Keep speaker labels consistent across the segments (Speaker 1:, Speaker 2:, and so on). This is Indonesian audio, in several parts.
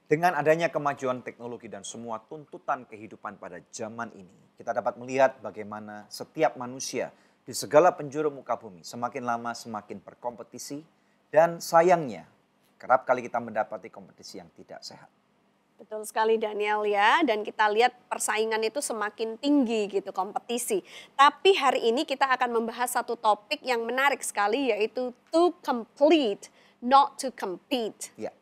Speaker 1: Dengan adanya kemajuan teknologi dan semua tuntutan kehidupan pada zaman ini, kita dapat melihat bagaimana setiap manusia di segala penjuru muka bumi semakin lama semakin berkompetisi dan sayangnya kerap kali kita mendapati kompetisi yang tidak sehat.
Speaker 2: Betul sekali Daniel ya, dan kita lihat persaingan itu semakin tinggi gitu, kompetisi. Tapi hari ini kita akan membahas satu topik yang menarik sekali, yaitu to complete, not to compete.
Speaker 1: Ya,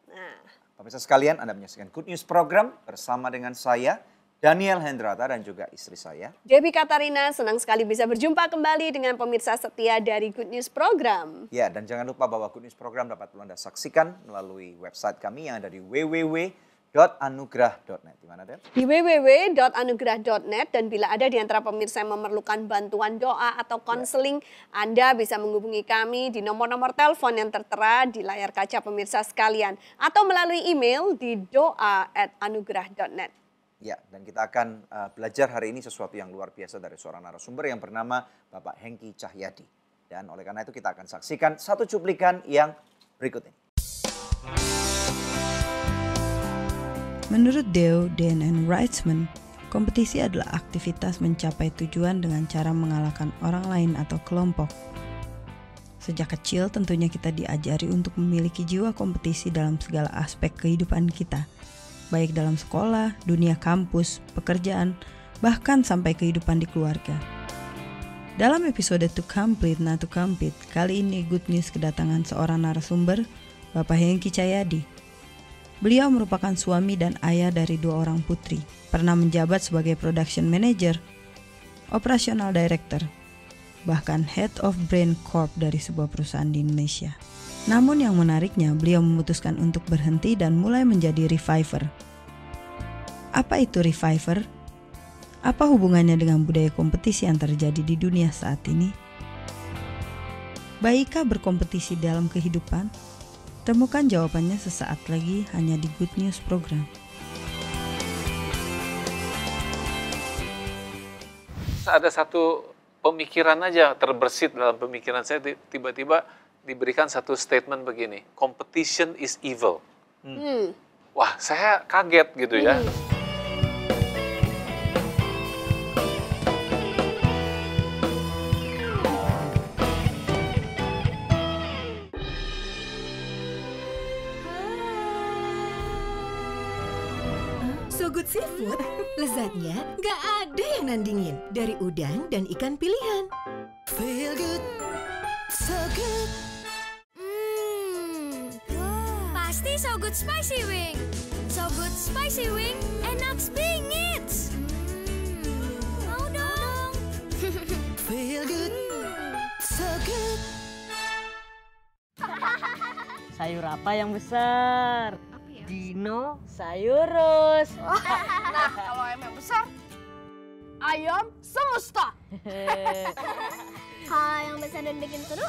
Speaker 2: Nah,
Speaker 1: pemirsa sekalian, Anda menyaksikan Good News Program bersama dengan saya, Daniel Hendrata dan juga istri saya.
Speaker 2: Debbie Katarina, senang sekali bisa berjumpa kembali dengan pemirsa setia dari Good News Program.
Speaker 1: Ya, dan jangan lupa bahwa Good News Program dapat Anda saksikan melalui website kami yang ada di www.anugrah.net. Di mana, Deb?
Speaker 2: Di www.anugrah.net, dan bila ada di antara pemirsa yang memerlukan bantuan doa atau konseling, Anda bisa menghubungi kami di nomor-nomor telepon yang tertera di layar kaca pemirsa sekalian, atau melalui email di doa@anugrah.net.
Speaker 1: Ya, dan kita akan belajar hari ini sesuatu yang luar biasa dari seorang narasumber yang bernama Bapak Hengki Cahyadi. Dan oleh karena itu kita akan saksikan satu cuplikan yang berikut ini.
Speaker 3: Menurut Deo, Dan, and Reitzman, kompetisi adalah aktivitas mencapai tujuan dengan cara mengalahkan orang lain atau kelompok. Sejak kecil tentunya kita diajari untuk memiliki jiwa kompetisi dalam segala aspek kehidupan kita, baik dalam sekolah, dunia kampus, pekerjaan, bahkan sampai kehidupan di keluarga. Dalam episode To Complete Not to Compete, kali ini Good News kedatangan seorang narasumber, Bapak Hengki Cahyadi. Beliau merupakan suami dan ayah dari 2 orang putri, pernah menjabat sebagai production manager, operational director, bahkan head of brand corp dari sebuah perusahaan di Indonesia. Namun yang menariknya, beliau memutuskan untuk berhenti dan mulai menjadi reviver. Apa itu reviver? Apa hubungannya dengan budaya kompetisi yang terjadi di dunia saat ini? Baikkah berkompetisi dalam kehidupan? Temukan jawabannya sesaat lagi hanya di Good News Program.
Speaker 4: Ada satu pemikiran aja terbersit dalam pemikiran saya, tiba-tiba diberikan satu statement begini, competition is evil. Wah, saya kaget gitu ya.
Speaker 5: So Good Seafood, lezatnya gak ada yang nandingin. Dari udang dan ikan pilihan. Feel good, so good.
Speaker 6: Pasti So Good Spicy Wing. So Good Spicy Wing, enak bingit. Mau dong.
Speaker 5: Feel good, so good.
Speaker 7: Sayur apa yang besar?
Speaker 6: Apa ya?
Speaker 7: Dinosaurus.
Speaker 6: Nah, kalau ayam yang besar, ayam semesta. Kalau yang besar dan bikin seru,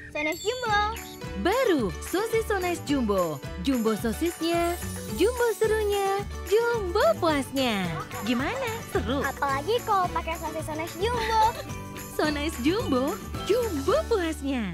Speaker 6: Sones Jumbo.
Speaker 5: Baru sosis So Nice Jumbo. Jumbo sosisnya, jumbo serunya, jumbo puasnya. Gimana? Seru?
Speaker 6: Apalagi kalau pakai sosis Sones Jumbo.
Speaker 5: So Nice Jumbo, jumbo puasnya.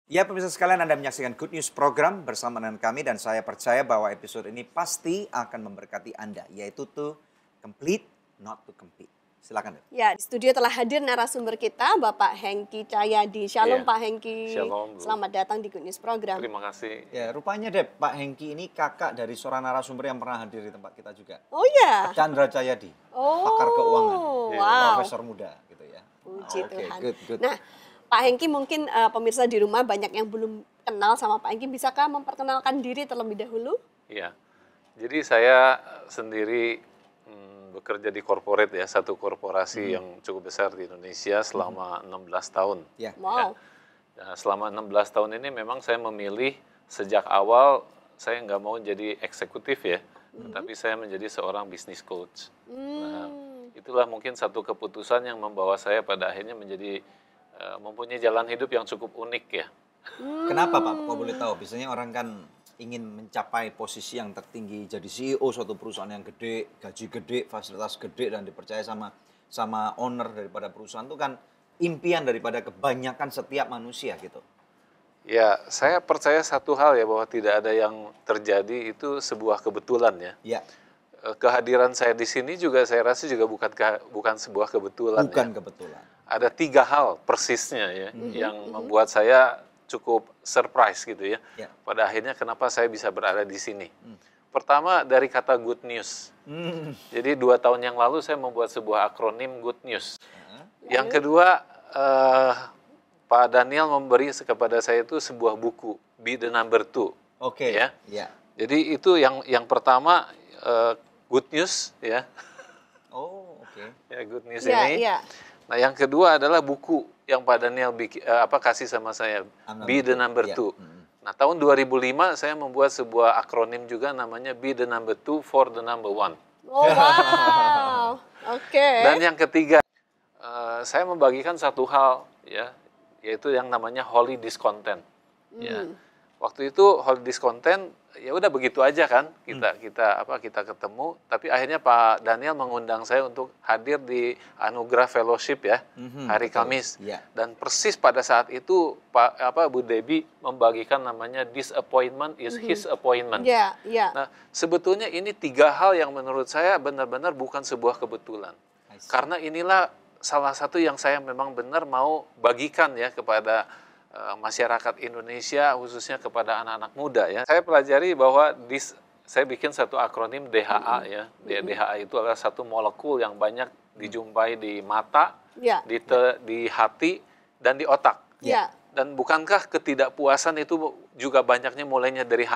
Speaker 1: Ya, pemirsa sekalian, Anda menyaksikan Good News Program bersama dengan kami dan saya percaya bahwa episode ini pasti akan memberkati Anda, yaitu to complete, not to compete. Silakan, Deb.
Speaker 2: Ya, di studio telah hadir narasumber kita, Bapak Hengki Cahyadi. Shalom
Speaker 4: Iya.
Speaker 2: Pak Hengki.
Speaker 4: Shalom, Bu.
Speaker 2: Selamat datang di Good News Program.
Speaker 4: Terima kasih.
Speaker 1: Ya, rupanya Deb, Pak Hengki ini kakak dari seorang narasumber yang pernah hadir di tempat kita juga.
Speaker 2: Oh ya.
Speaker 1: Chandra Cahyadi,
Speaker 2: Oh.
Speaker 1: pakar keuangan,
Speaker 2: Wow.
Speaker 1: profesor muda gitu ya.
Speaker 2: Puji
Speaker 1: Oke,
Speaker 2: Tuhan.
Speaker 1: good.
Speaker 2: Nah, Pak Hengki, mungkin pemirsa di rumah banyak yang belum kenal sama Pak Hengki. Bisakah memperkenalkan diri terlebih dahulu?
Speaker 4: Iya. Jadi saya sendiri bekerja di corporate ya, satu korporasi yang cukup besar di Indonesia selama 16 tahun.
Speaker 1: Ya.
Speaker 2: Wow.
Speaker 4: Nah, selama 16 tahun ini memang saya memilih sejak awal saya nggak mau jadi eksekutif ya, tetapi saya menjadi seorang business coach. Nah, itulah mungkin satu keputusan yang membawa saya pada akhirnya menjadi mempunyai jalan hidup yang cukup unik ya.
Speaker 1: Kenapa Pak? Kok boleh tahu? Biasanya orang kan ingin mencapai posisi yang tertinggi, jadi CEO suatu perusahaan yang gede, gaji gede, fasilitas gede dan dipercaya sama owner daripada perusahaan itu kan impian daripada kebanyakan setiap manusia gitu.
Speaker 4: Ya, saya percaya satu hal ya, bahwa tidak ada yang terjadi itu sebuah kebetulan ya.
Speaker 1: Ya,
Speaker 4: Kehadiran saya di sini juga saya rasa juga bukan sebuah kebetulan
Speaker 1: bukan
Speaker 4: ya.
Speaker 1: kebetulan.
Speaker 4: Ada 3 hal persisnya ya yang membuat saya cukup surprise gitu ya.
Speaker 1: Ya.
Speaker 4: Pada akhirnya kenapa saya bisa berada di sini. Pertama dari kata good news. Jadi 2 tahun yang lalu saya membuat sebuah akronim good news. Yang kedua, Pak Daniel memberi kepada saya itu sebuah buku, Be the Number 2.
Speaker 1: Oke.
Speaker 4: Ya.
Speaker 1: Ya.
Speaker 4: Jadi itu yang pertama, good news ya.
Speaker 1: Oh, oke.
Speaker 4: Ya, good news
Speaker 2: Ya,
Speaker 4: ini.
Speaker 2: ya.
Speaker 4: Nah, yang kedua adalah buku yang Pak Daniel kasih sama saya, Be the Number 2. Nah, tahun 2005 saya membuat sebuah akronim juga namanya Be the Number 2 for the Number 1.
Speaker 2: Oh, wow. Oke.
Speaker 4: Dan yang ketiga, saya membagikan satu hal ya, yaitu yang namanya holy discontent. Ya. Waktu itu holy discontent ya udah begitu aja kan, kita ketemu, tapi akhirnya Pak Daniel mengundang saya untuk hadir di Anugerah Fellowship ya, hari Kamis.
Speaker 1: Ya.
Speaker 4: Dan persis pada saat itu Bu Debbie membagikan namanya disappointment is his appointment.
Speaker 2: Ya, ya.
Speaker 4: Nah, sebetulnya ini 3 hal yang menurut saya benar-benar bukan sebuah kebetulan. Karena inilah salah satu yang saya memang benar mau bagikan ya kepada masyarakat Indonesia, khususnya kepada anak-anak muda ya. Saya pelajari bahwa saya bikin satu akronim DHA ya. DHA itu adalah satu molekul yang banyak dijumpai di mata,
Speaker 2: Ya.
Speaker 4: di hati, dan di otak.
Speaker 2: Ya.
Speaker 4: Dan bukankah ketidakpuasan itu juga banyaknya mulainya dari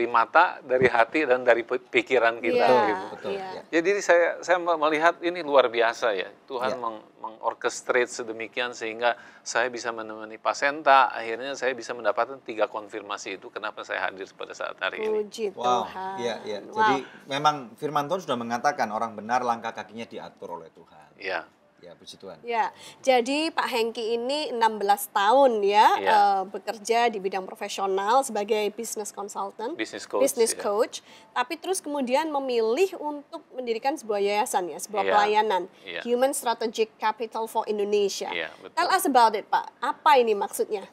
Speaker 4: mata, dari hati, dan dari pikiran kita
Speaker 2: Iya,
Speaker 4: gitu.
Speaker 1: Betul.
Speaker 2: iya.
Speaker 1: Ya.
Speaker 4: Jadi saya melihat ini luar biasa ya. Tuhan
Speaker 1: Ya.
Speaker 4: mengorkestrate sedemikian sehingga saya bisa menemani Pak Senta. Akhirnya saya bisa mendapatkan 3 konfirmasi itu kenapa saya hadir pada saat hari ini.
Speaker 2: Puji
Speaker 1: Wow,
Speaker 2: Tuhan.
Speaker 1: iya, iya.
Speaker 2: Wow.
Speaker 1: Jadi memang firman Tuhan sudah mengatakan orang benar langkah kakinya diatur oleh Tuhan.
Speaker 4: Ya,
Speaker 1: Ya, puji Tuhan.
Speaker 2: Ya, jadi Pak Hengki ini 16 tahun ya
Speaker 4: Iya.
Speaker 2: bekerja di bidang profesional sebagai business consultant,
Speaker 4: business coach.
Speaker 2: business
Speaker 4: ya.
Speaker 2: coach, tapi terus kemudian memilih untuk mendirikan sebuah yayasan ya, sebuah
Speaker 4: Iya.
Speaker 2: pelayanan,
Speaker 4: Iya.
Speaker 2: Human Strategic Capital for Indonesia.
Speaker 4: Iya, betul.
Speaker 2: Tell us about it, Pak. Apa ini maksudnya?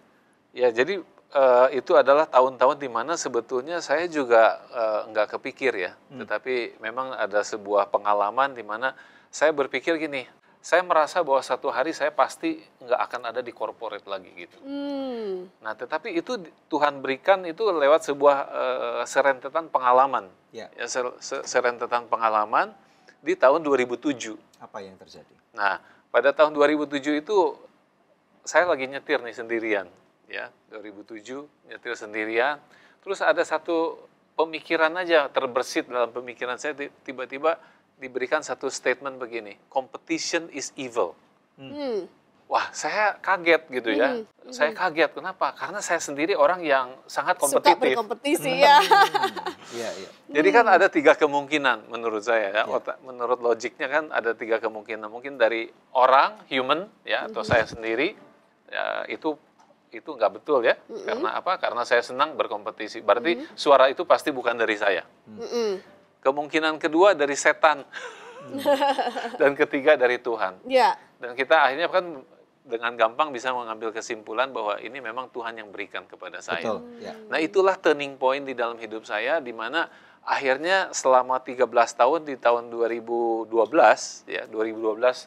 Speaker 4: Ya, jadi itu adalah tahun-tahun di mana sebetulnya saya juga nggak kepikir ya. Tetapi memang ada sebuah pengalaman di mana saya berpikir gini, saya merasa bahwa satu hari saya pasti nggak akan ada di corporate lagi gitu. Nah, tetapi itu Tuhan berikan itu lewat sebuah serentetan pengalaman.
Speaker 1: Ya.
Speaker 4: Ya, serentetan pengalaman di tahun 2007.
Speaker 1: Apa yang terjadi?
Speaker 4: Nah, pada tahun 2007 itu saya lagi nyetir nih sendirian, ya, 2007 nyetir sendirian. Terus ada satu pemikiran aja terbersit dalam pemikiran saya, tiba-tiba diberikan satu statement begini, competition is evil. Wah, saya kaget gitu ya. Saya kaget, kenapa? Karena saya sendiri orang yang sangat
Speaker 2: Suka
Speaker 4: kompetitif.
Speaker 2: berkompetisi ya.
Speaker 1: Iya, iya.
Speaker 4: Jadi kan ada 3 kemungkinan menurut saya ya. Menurut logiknya kan ada 3 kemungkinan. Mungkin dari orang, human ya, atau saya sendiri ya, itu nggak betul ya. Karena apa? Karena saya senang berkompetisi. Berarti suara itu pasti bukan dari saya. Kemungkinan kedua dari setan. Dan ketiga dari Tuhan.
Speaker 2: Ya.
Speaker 4: Dan kita akhirnya kan dengan gampang bisa mengambil kesimpulan bahwa ini memang Tuhan yang berikan kepada saya.
Speaker 1: Betul. Ya.
Speaker 4: Nah, itulah turning point di dalam hidup saya, di mana akhirnya selama 13 tahun di tahun 2012 ya, 2012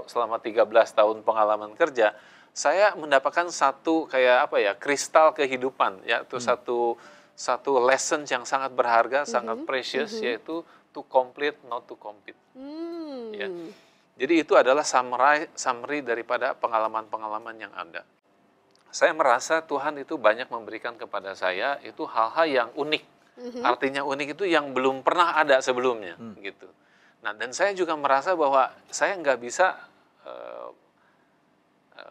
Speaker 4: selama 13 tahun pengalaman kerja, saya mendapatkan satu kayak apa ya, kristal kehidupan ya, itu satu lesson yang sangat berharga, sangat precious, yaitu to complete not to compete. Ya. Jadi itu adalah summary daripada pengalaman-pengalaman yang ada. Saya merasa Tuhan itu banyak memberikan kepada saya itu hal-hal yang unik. Artinya unik itu yang belum pernah ada sebelumnya, gitu. Nah, dan saya juga merasa bahwa saya nggak bisa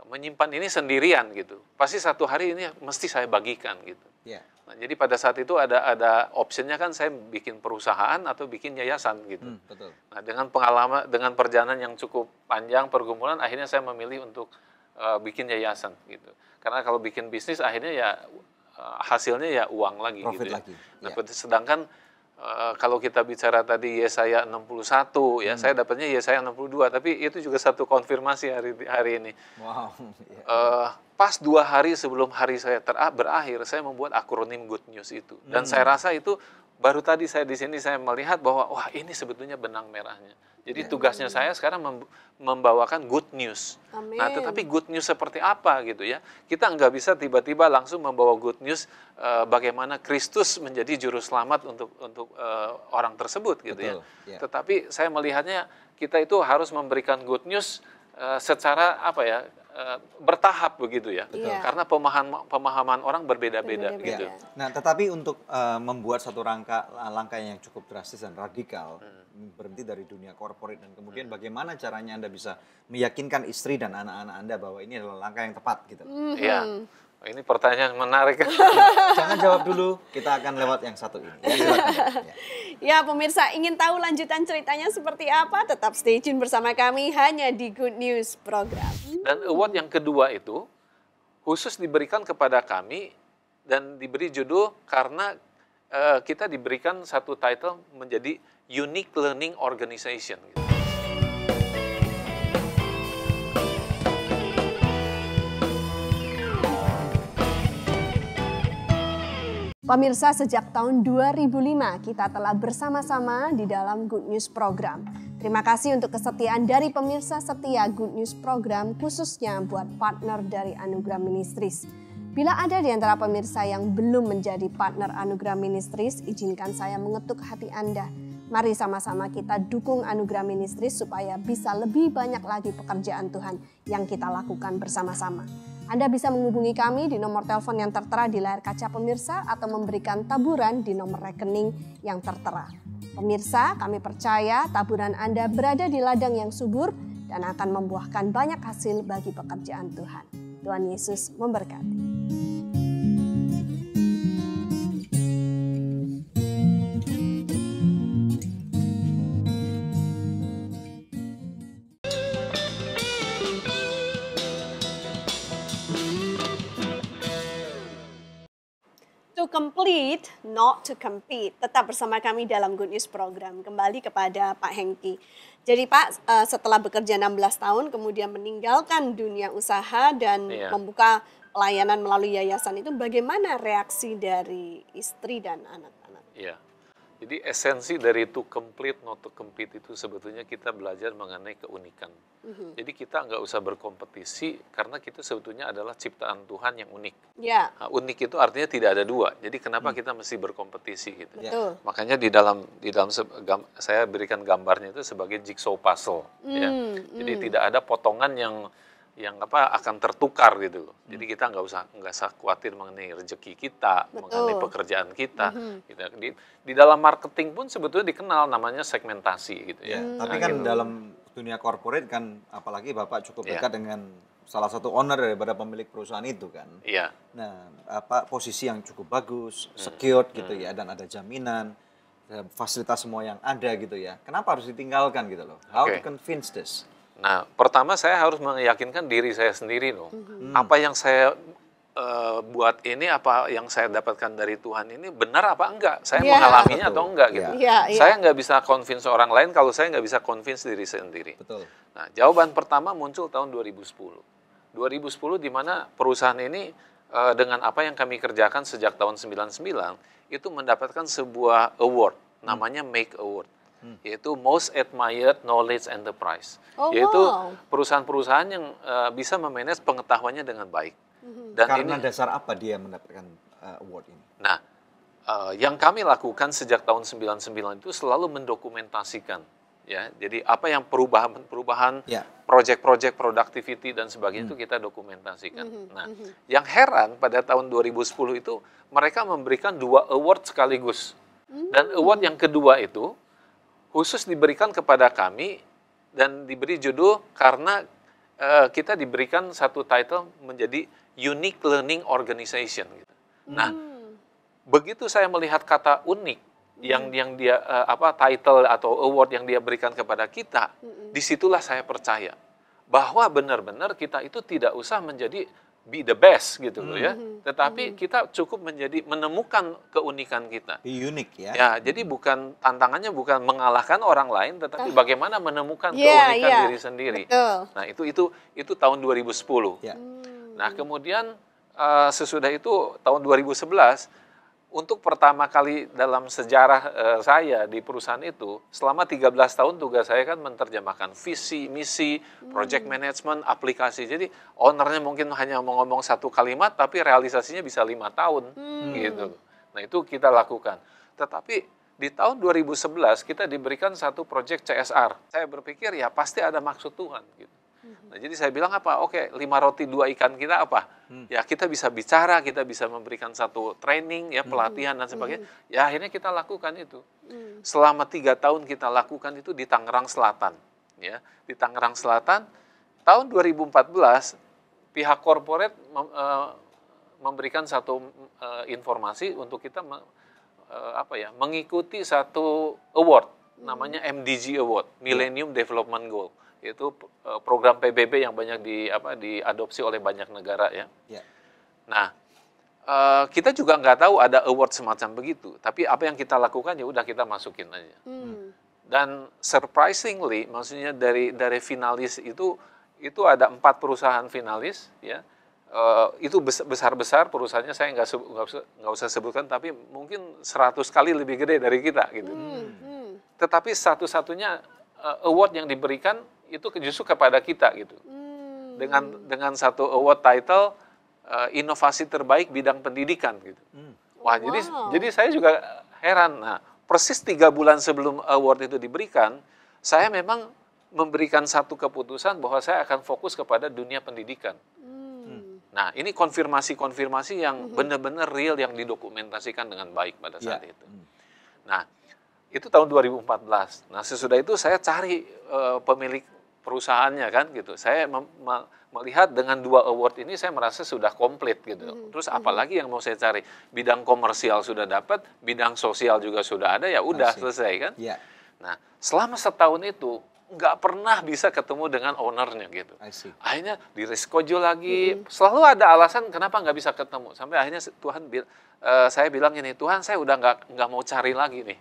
Speaker 4: menyimpan ini sendirian gitu. Pasti satu hari ini mesti saya bagikan gitu.
Speaker 1: Ya.
Speaker 4: Nah, jadi pada saat itu ada optionnya kan saya bikin perusahaan atau bikin yayasan gitu.
Speaker 1: Betul.
Speaker 4: Nah, dengan pengalaman, dengan perjalanan yang cukup panjang pergumulan, akhirnya saya memilih untuk bikin yayasan gitu. Karena kalau bikin bisnis akhirnya ya hasilnya ya uang lagi.
Speaker 1: Profit
Speaker 4: gitu ya.
Speaker 1: lagi.
Speaker 4: Nah,
Speaker 1: Ya.
Speaker 4: sedangkan kalau kita bicara tadi Yesaya 61 ya, saya dapatnya Yesaya 62, tapi itu juga satu konfirmasi hari ini.
Speaker 1: Wow.
Speaker 4: Pas 2 hari sebelum hari saya berakhir, saya membuat akronim Good News itu. Dan saya rasa itu baru tadi saya di sini saya melihat bahwa wah ini sebetulnya benang merahnya. Jadi tugasnya saya sekarang membawakan good news.
Speaker 2: Amin.
Speaker 4: Nah, tetapi good news seperti apa gitu ya? Kita nggak bisa tiba-tiba langsung membawa good news bagaimana Kristus menjadi juru selamat untuk orang tersebut gitu.
Speaker 1: Betul,
Speaker 4: ya.
Speaker 1: ya.
Speaker 4: Tetapi saya melihatnya kita itu harus memberikan good news secara apa ya? Bertahap begitu ya.
Speaker 2: Betul.
Speaker 4: Karena pemahaman orang berbeda-beda gitu.
Speaker 1: Nah, tetapi untuk membuat satu langkah yang cukup drastis dan radikal, berhenti dari dunia korporat dan kemudian bagaimana caranya Anda bisa meyakinkan istri dan anak-anak Anda bahwa ini adalah langkah yang tepat gitu.
Speaker 4: Iya. Ini pertanyaan menarik.
Speaker 1: Jangan jawab dulu, kita akan lewat yang satu ini. Ya, silakan. Ya.
Speaker 2: Ya pemirsa, ingin tahu lanjutan ceritanya seperti apa? Tetap stay tune bersama kami hanya di Good News Program.
Speaker 4: Dan award yang kedua itu khusus diberikan kepada kami dan diberi judul karena kita diberikan satu title menjadi Unique Learning Organization.
Speaker 2: Pemirsa, sejak tahun 2005 kita telah bersama-sama di dalam Good News Program. Terima kasih untuk kesetiaan dari pemirsa setia Good News Program, khususnya buat partner dari Anugerah Ministries. Bila ada di antara pemirsa yang belum menjadi partner Anugerah Ministries, izinkan saya mengetuk hati Anda. Mari sama-sama kita dukung Anugerah Ministries supaya bisa lebih banyak lagi pekerjaan Tuhan yang kita lakukan bersama-sama. Anda bisa menghubungi kami di nomor telepon yang tertera di layar kaca pemirsa atau memberikan taburan di nomor rekening yang tertera. Pemirsa, kami percaya taburan Anda berada di ladang yang subur dan akan membuahkan banyak hasil bagi pekerjaan Tuhan. Tuhan Yesus memberkati. To complete, not to compete. Tetap bersama kami dalam Good News Program. Kembali kepada Pak Hengki. Jadi Pak, setelah bekerja 16 tahun, kemudian meninggalkan dunia usaha dan membuka pelayanan melalui yayasan itu, bagaimana reaksi dari istri dan anak-anak?
Speaker 4: Iya. Jadi esensi dari to complete, not to compete itu sebetulnya kita belajar mengenai keunikan. Jadi kita nggak usah berkompetisi karena kita sebetulnya adalah ciptaan Tuhan yang unik.
Speaker 2: Ya.
Speaker 4: Nah, unik itu artinya tidak ada dua. Jadi kenapa kita mesti berkompetisi gitu?
Speaker 2: Betul.
Speaker 4: Makanya di dalam saya berikan gambarnya itu sebagai jigsaw puzzle. Ya. Jadi tidak ada potongan yang akan tertukar gitu loh. Jadi kita nggak usah khawatir mengenai rezeki kita, mengenai pekerjaan kita. Gitu. Di dalam marketing pun sebetulnya dikenal namanya segmentasi gitu ya.
Speaker 1: Tapi kan dalam dunia korporat kan, apalagi Bapak cukup dekat dengan salah satu owner daripada pemilik perusahaan itu kan.
Speaker 4: Iya.
Speaker 1: Nah, posisi yang cukup bagus, secured gitu ya, dan ada jaminan, fasilitas semua yang ada gitu ya. Kenapa harus ditinggalkan gitu loh? How to convince this?
Speaker 4: Nah, pertama saya harus meyakinkan diri saya sendiri loh. Apa yang saya buat ini, apa yang saya dapatkan dari Tuhan ini benar apa enggak? Saya mengalaminya atau enggak gitu. Saya nggak bisa convince orang lain kalau saya nggak bisa convince diri saya sendiri.
Speaker 1: Betul.
Speaker 4: Nah, jawaban pertama muncul tahun 2010. 2010 di mana perusahaan ini dengan apa yang kami kerjakan sejak tahun 99 itu mendapatkan sebuah award, namanya MAKE Award. Yaitu Most Admired Knowledge Enterprise, yaitu perusahaan-perusahaan yang bisa memanage pengetahuannya dengan baik. Dan
Speaker 1: karena dasar apa dia mendapatkan award ini?
Speaker 4: Nah, yang kami lakukan sejak tahun 99 itu selalu mendokumentasikan, ya. Jadi apa yang perubahan proyek-proyek productivity dan sebagainya itu kita dokumentasikan. Nah, yang heran pada tahun 2010 itu mereka memberikan 2 award sekaligus. Dan award yang kedua itu khusus diberikan kepada kami dan diberi judul karena kita diberikan satu title menjadi Unique Learning Organization. Gitu. Nah, begitu saya melihat kata unik yang dia title atau award yang dia berikan kepada kita, disitulah saya percaya bahwa benar-benar kita itu tidak usah menjadi be the best gitu loh ya. Tetapi kita cukup menemukan keunikan kita.
Speaker 1: Be unik ya.
Speaker 4: Ya, jadi tantangannya bukan mengalahkan orang lain, tetapi bagaimana menemukan keunikan diri sendiri.
Speaker 2: Betul.
Speaker 4: Nah, itu tahun 2010.
Speaker 1: Ya.
Speaker 4: Nah, kemudian sesudah itu tahun 2011, untuk pertama kali dalam sejarah saya di perusahaan itu, selama 13 tahun tugas saya kan menerjemahkan visi, misi, project management, aplikasi. Jadi ownernya mungkin hanya mau ngomong satu kalimat, tapi realisasinya bisa 5 tahun. Gitu. Nah, itu kita lakukan. Tetapi di tahun 2011 kita diberikan satu project CSR. Saya berpikir ya pasti ada maksud Tuhan. Gitu. Nah, jadi saya bilang apa? Oke, 5 roti 2 ikan kita apa? Ya kita bisa bicara, kita bisa memberikan satu training, ya pelatihan dan sebagainya. Ya akhirnya kita lakukan itu. Selama 3 tahun kita lakukan itu di Tangerang Selatan. Ya, di Tangerang Selatan, tahun 2014 pihak korporat memberikan satu informasi untuk kita mengikuti satu award, namanya MDG Award, Millennium Development Goal. Itu program PBB yang banyak diadopsi oleh banyak negara ya. Nah, kita juga nggak tahu ada award semacam begitu, tapi apa yang kita lakukan ya udah kita masukin aja. Dan surprisingly, maksudnya dari finalis itu ada 4 perusahaan finalis ya. Itu besar-besar perusahaannya, saya nggak usah sebutkan, tapi mungkin 100 kali lebih gede dari kita gitu. Tetapi satu-satunya award yang diberikan itu justru kepada kita gitu. Dengan satu award title inovasi terbaik bidang pendidikan gitu. Wah, jadi saya juga heran. Nah, persis 3 bulan sebelum award itu diberikan, saya memang memberikan satu keputusan bahwa saya akan fokus kepada dunia pendidikan. Nah, ini konfirmasi yang benar-benar real yang didokumentasikan dengan baik pada saat itu. Nah, itu tahun 2014. Nah, sesudah itu saya cari pemilik perusahaannya kan gitu. Saya melihat dengan 2 award ini saya merasa sudah komplit gitu. Terus apalagi yang mau saya cari? Bidang komersial sudah dapat, bidang sosial juga sudah ada, ya udah selesai kan. Nah, selama setahun itu nggak pernah bisa ketemu dengan ownernya gitu. Akhirnya di reschedule lagi, selalu ada alasan kenapa nggak bisa ketemu. Sampai akhirnya saya bilang ini, Tuhan saya udah nggak mau cari lagi nih.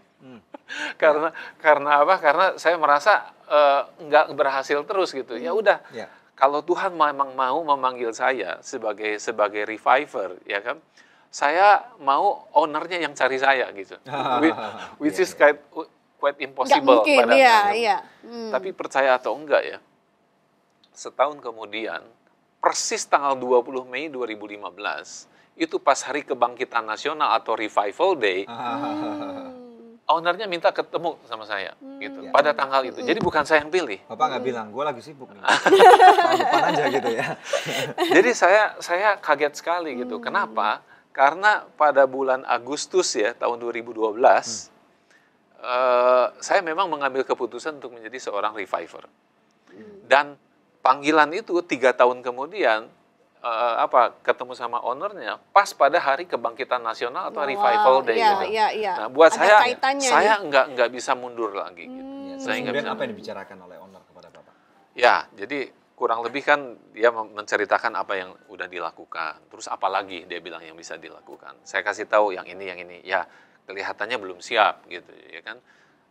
Speaker 4: Karena apa? Karena saya merasa nggak berhasil terus gitu. Ya udah, kalau Tuhan memang mau memanggil saya sebagai reviver, ya kan? Saya mau ownernya yang cari saya gitu. Which is quite impossible pada saya. Tapi percaya atau enggak ya, setahun kemudian, persis tanggal 20 Mei 2015, itu pas hari kebangkitan nasional atau Revival Day, ownernya minta ketemu sama saya gitu pada tanggal itu. Jadi bukan saya yang pilih.
Speaker 1: Bapak nggak bilang, gue lagi sibuk nih. Tahun depan aja gitu ya.
Speaker 4: Jadi saya kaget sekali gitu. Kenapa? Karena pada bulan Agustus ya tahun 2012, saya memang mengambil keputusan untuk menjadi seorang reviver. Dan panggilan itu 3 tahun kemudian ketemu sama ownernya pas pada hari kebangkitan nasional atau Revival Day gitu. Nah, buat saya nggak bisa mundur lagi gitu. Saya nggak bisa.
Speaker 1: Apa yang dibicarakan oleh owner kepada Bapak?
Speaker 4: Ya, jadi kurang lebih kan dia menceritakan apa yang udah dilakukan. Terus apa lagi dia bilang yang bisa dilakukan. Saya kasih tahu yang ini. Ya, kelihatannya belum siap gitu ya kan.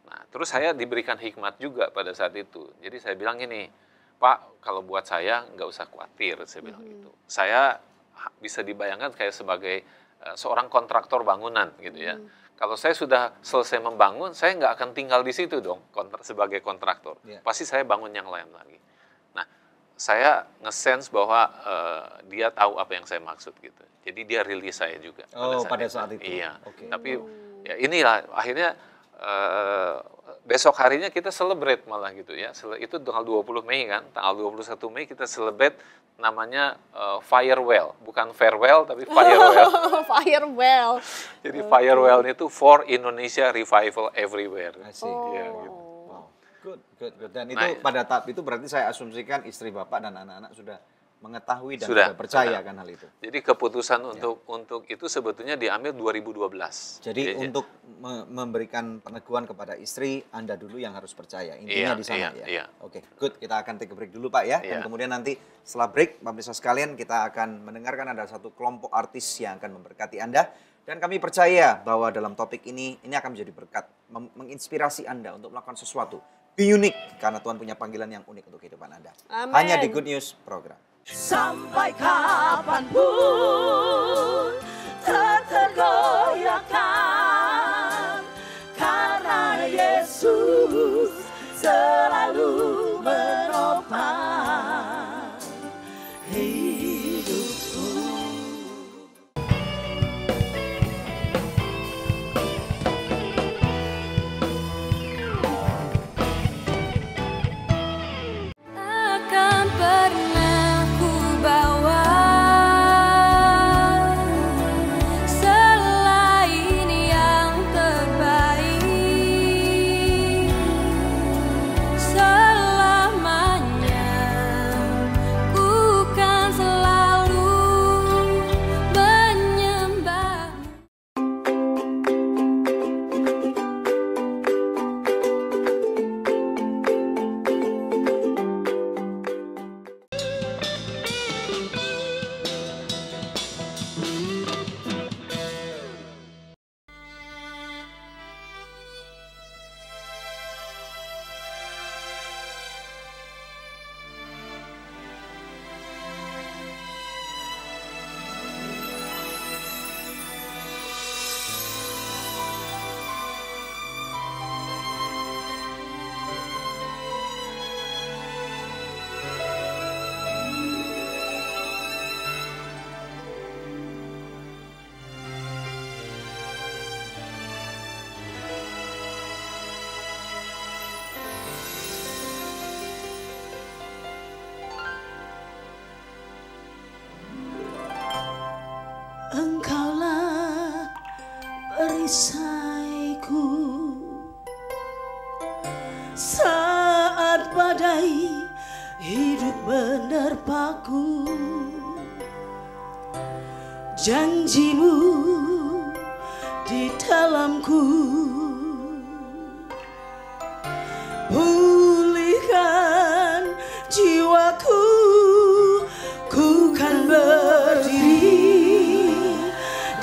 Speaker 4: Nah, terus saya diberikan hikmat juga pada saat itu. Jadi saya bilang gini, Pak, kalau buat saya nggak usah khawatir, saya bilang gitu. Saya bisa dibayangkan kayak sebagai seorang kontraktor bangunan gitu ya. Kalau saya sudah selesai membangun, saya nggak akan tinggal di situ dong sebagai kontraktor. Pasti saya bangun yang lain lagi. Nah, saya nge-sense bahwa dia tahu apa yang saya maksud gitu. Jadi dia rilis saya juga.
Speaker 1: Pada saat itu?
Speaker 4: Iya, tapi ya inilah akhirnya besok harinya kita celebrate malah gitu ya. Itu tanggal 20 Mei kan, tanggal 21 Mei kita celebrate namanya Firewell, bukan farewell tapi Firewell.
Speaker 2: Firewell.
Speaker 4: Jadi Firewell itu for Indonesia Revival Everywhere.
Speaker 1: Ya, gitu. Wow. Good. Dan itu pada tahap itu berarti saya asumsikan istri Bapak dan anak-anak sudah mengetahui dan
Speaker 4: Sudah,
Speaker 1: juga percaya
Speaker 4: sudah.
Speaker 1: kan hal itu.
Speaker 4: Jadi keputusan untuk itu sebetulnya diambil 2012.
Speaker 1: Jadi untuk memberikan peneguhan kepada istri, Anda dulu yang harus percaya. Intinya
Speaker 4: Iya,
Speaker 1: di sana
Speaker 4: iya,
Speaker 1: ya.
Speaker 4: iya.
Speaker 1: Oke, good. Kita akan take a break dulu Pak ya. Dan
Speaker 4: Iya.
Speaker 1: kemudian nanti setelah break, pemirsa sekalian, kita akan mendengarkan ada satu kelompok artis yang akan memberkati Anda. Dan kami percaya bahwa dalam topik ini akan menjadi berkat, menginspirasi Anda untuk melakukan sesuatu. Be unique, karena Tuhan punya panggilan yang unik untuk kehidupan Anda.
Speaker 2: Amin.
Speaker 1: Hanya di Good News Program.
Speaker 8: Sampai kapanpun tak tergoyahkan, karena Yesus selalu menopang hidupku.
Speaker 6: Takkan pernah ku bawa selain yang terbaik. Selamanya ku kan selalu menyembahmu.
Speaker 8: Engkaulah perisaiku saat badai hidup menerpaku. Janjimu di dalamku, pulihkan jiwaku, ku kan berdiri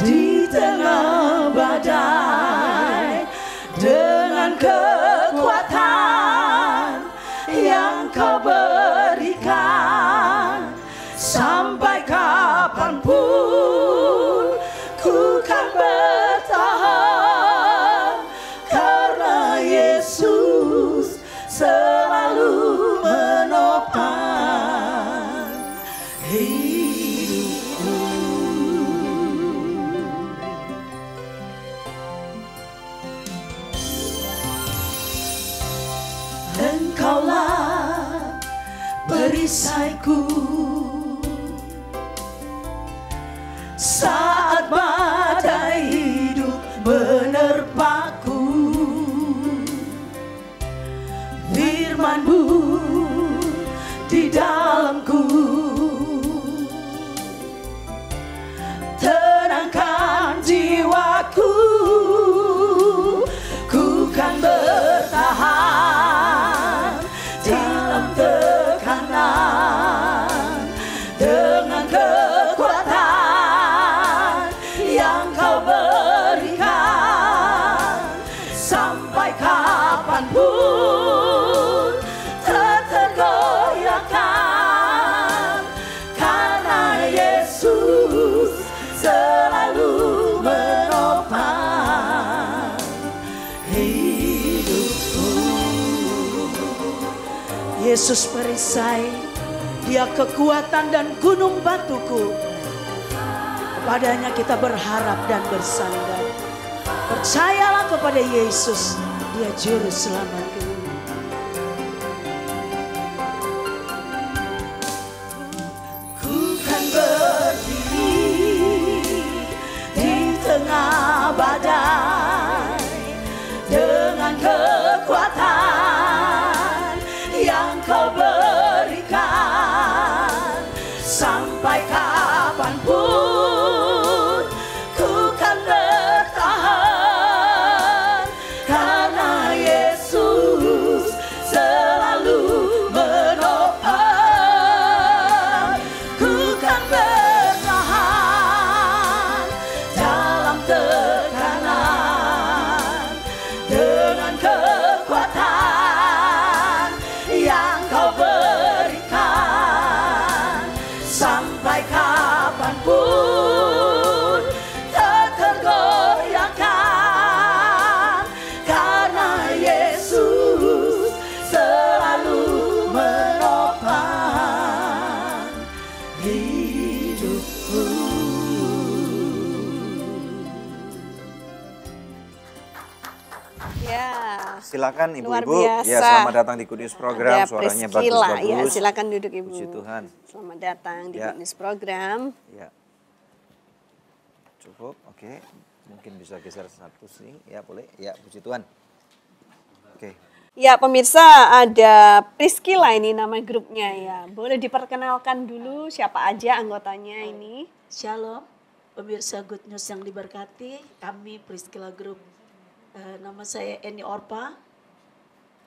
Speaker 8: di tengah badai dengan kekuatan yang kau berikan. Sampai kapanpun ku kan bertahan, karena Yesus selalu menopang hidupku. Engkaulah perisaiku saat badai hidup menerpaku. Firman-Mu di dalamku, tenangkan jiwaku, ku kan bertahan dalam tekanan dengan kekuatan yang kau berikan. Sampai kapanpun tak tergoyahkan, karena Yesus selalu menopang hidupku. Yesus perisai, Dia kekuatan dan gunung batuku. Kepadanya kita berharap dan bersandar. Percayalah kepada Yesus, Dia juru selamatku. Ku kan berdiri di tengah badai dengan kekuatan yang kau berikan.
Speaker 1: silakan
Speaker 2: Luar
Speaker 1: Ibu-ibu.
Speaker 2: biasa.
Speaker 1: Ya, selamat datang di Good News Program.
Speaker 2: Ada
Speaker 1: Suaranya
Speaker 2: Priscilla,
Speaker 1: bagus-bagus.
Speaker 2: ya, silakan duduk Ibu.
Speaker 1: Puji Tuhan.
Speaker 2: Selamat datang di
Speaker 1: Ya.
Speaker 2: Good News Program.
Speaker 1: Ya. Cukup, oke. Mungkin bisa geser satu sini. Ya, boleh. Ya, puji Tuhan. Oke.
Speaker 2: Ya pemirsa, ada Priscilla ini nama grupnya ya. Boleh diperkenalkan dulu siapa aja anggotanya ini?
Speaker 8: Shalom, pemirsa Good News yang diberkati. Kami Priscilla Group. Nama saya Eni Orpa.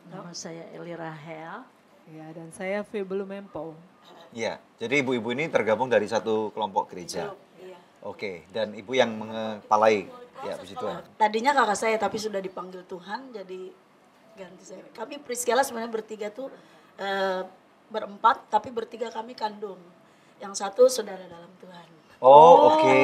Speaker 8: Nama saya Eli Rahel.
Speaker 9: Ya, dan saya Febelu Mempo.
Speaker 1: Ya, jadi ibu-ibu ini tergabung dari satu kelompok gereja.
Speaker 8: Iya.
Speaker 1: Oke, dan ibu yang mengepalai. Ya, puji Tuhan.
Speaker 8: Tadinya kakak saya tapi sudah dipanggil Tuhan jadi ganti saya. Kami Priscilla sebenarnya bertiga tuh berempat tapi bertiga kami kandung. Yang satu saudara dalam Tuhan.
Speaker 1: Oh, oke.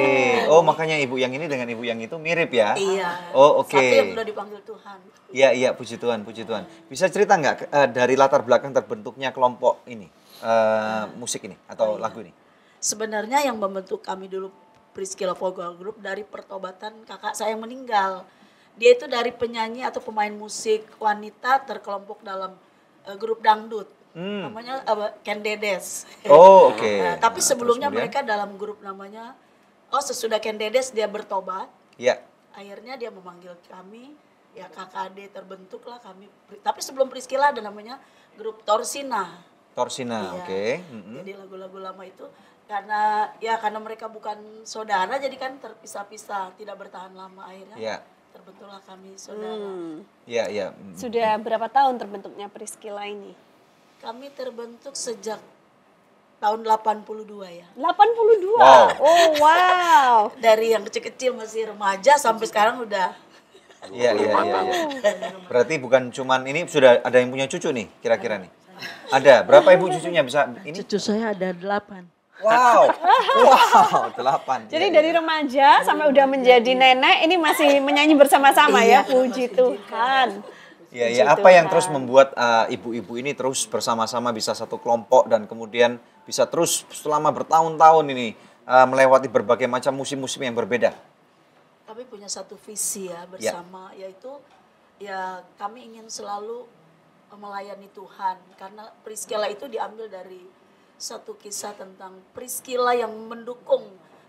Speaker 1: Oh, makanya ibu yang ini dengan ibu yang itu mirip ya?
Speaker 8: Iya.
Speaker 1: Oh, oke.
Speaker 8: Satu yang sudah dipanggil Tuhan.
Speaker 1: Iya, iya, puji Tuhan, puji Tuhan. Bisa cerita nggak dari latar belakang terbentuknya kelompok ini, musik ini atau lagu ini?
Speaker 8: Sebenarnya yang membentuk kami dulu Priscilla Vocal Group dari pertobatan kakak saya yang meninggal. Dia itu dari penyanyi atau pemain musik wanita terkelompok dalam grup dangdut. Namanya Ken Dedes.
Speaker 1: Oh, oke.
Speaker 8: Tapi
Speaker 1: Nah,
Speaker 8: sebelumnya
Speaker 1: terus kemudian?
Speaker 8: mereka dalam grup namanya, sesudah Ken Dedes dia bertobat.
Speaker 1: Iya.
Speaker 8: Akhirnya dia memanggil kami, ya KKD terbentuklah kami. Tapi sebelum Priscilla ada namanya grup Torsina.
Speaker 1: Torsina,
Speaker 8: Iya.
Speaker 1: oke.
Speaker 8: Jadi lagu-lagu lama itu karena mereka bukan saudara jadi kan terpisah-pisah, tidak bertahan lama akhirnya.
Speaker 1: Iya.
Speaker 8: Terbentuklah kami saudara.
Speaker 1: Iya, iya.
Speaker 2: Sudah berapa tahun terbentuknya Priscilla ini?
Speaker 8: Kami terbentuk sejak tahun 82 ya.
Speaker 2: 82?
Speaker 1: Wow.
Speaker 2: Oh wow.
Speaker 8: Dari yang kecil-kecil masih remaja sampai sekarang udah.
Speaker 1: Iya, iya, iya. Berarti bukan cuman ini, sudah ada yang punya cucu nih kira-kira nih? Ada. Berapa ibu cucunya bisa ini?
Speaker 7: Cucu saya ada 8.
Speaker 1: Wow. Wow, 8.
Speaker 2: Jadi dari remaja sampai udah menjadi nenek ini masih menyanyi bersama-sama ya. Puji Tuhan.
Speaker 1: Iya, ya. Apa yang terus membuat ibu-ibu ini terus bersama-sama bisa satu kelompok dan kemudian bisa terus selama bertahun-tahun ini melewati berbagai macam musim-musim yang berbeda?
Speaker 8: Kami punya satu visi ya bersama, yaitu ya kami ingin selalu melayani Tuhan. Karena Priscilla itu diambil dari satu kisah tentang Priscilla yang mendukung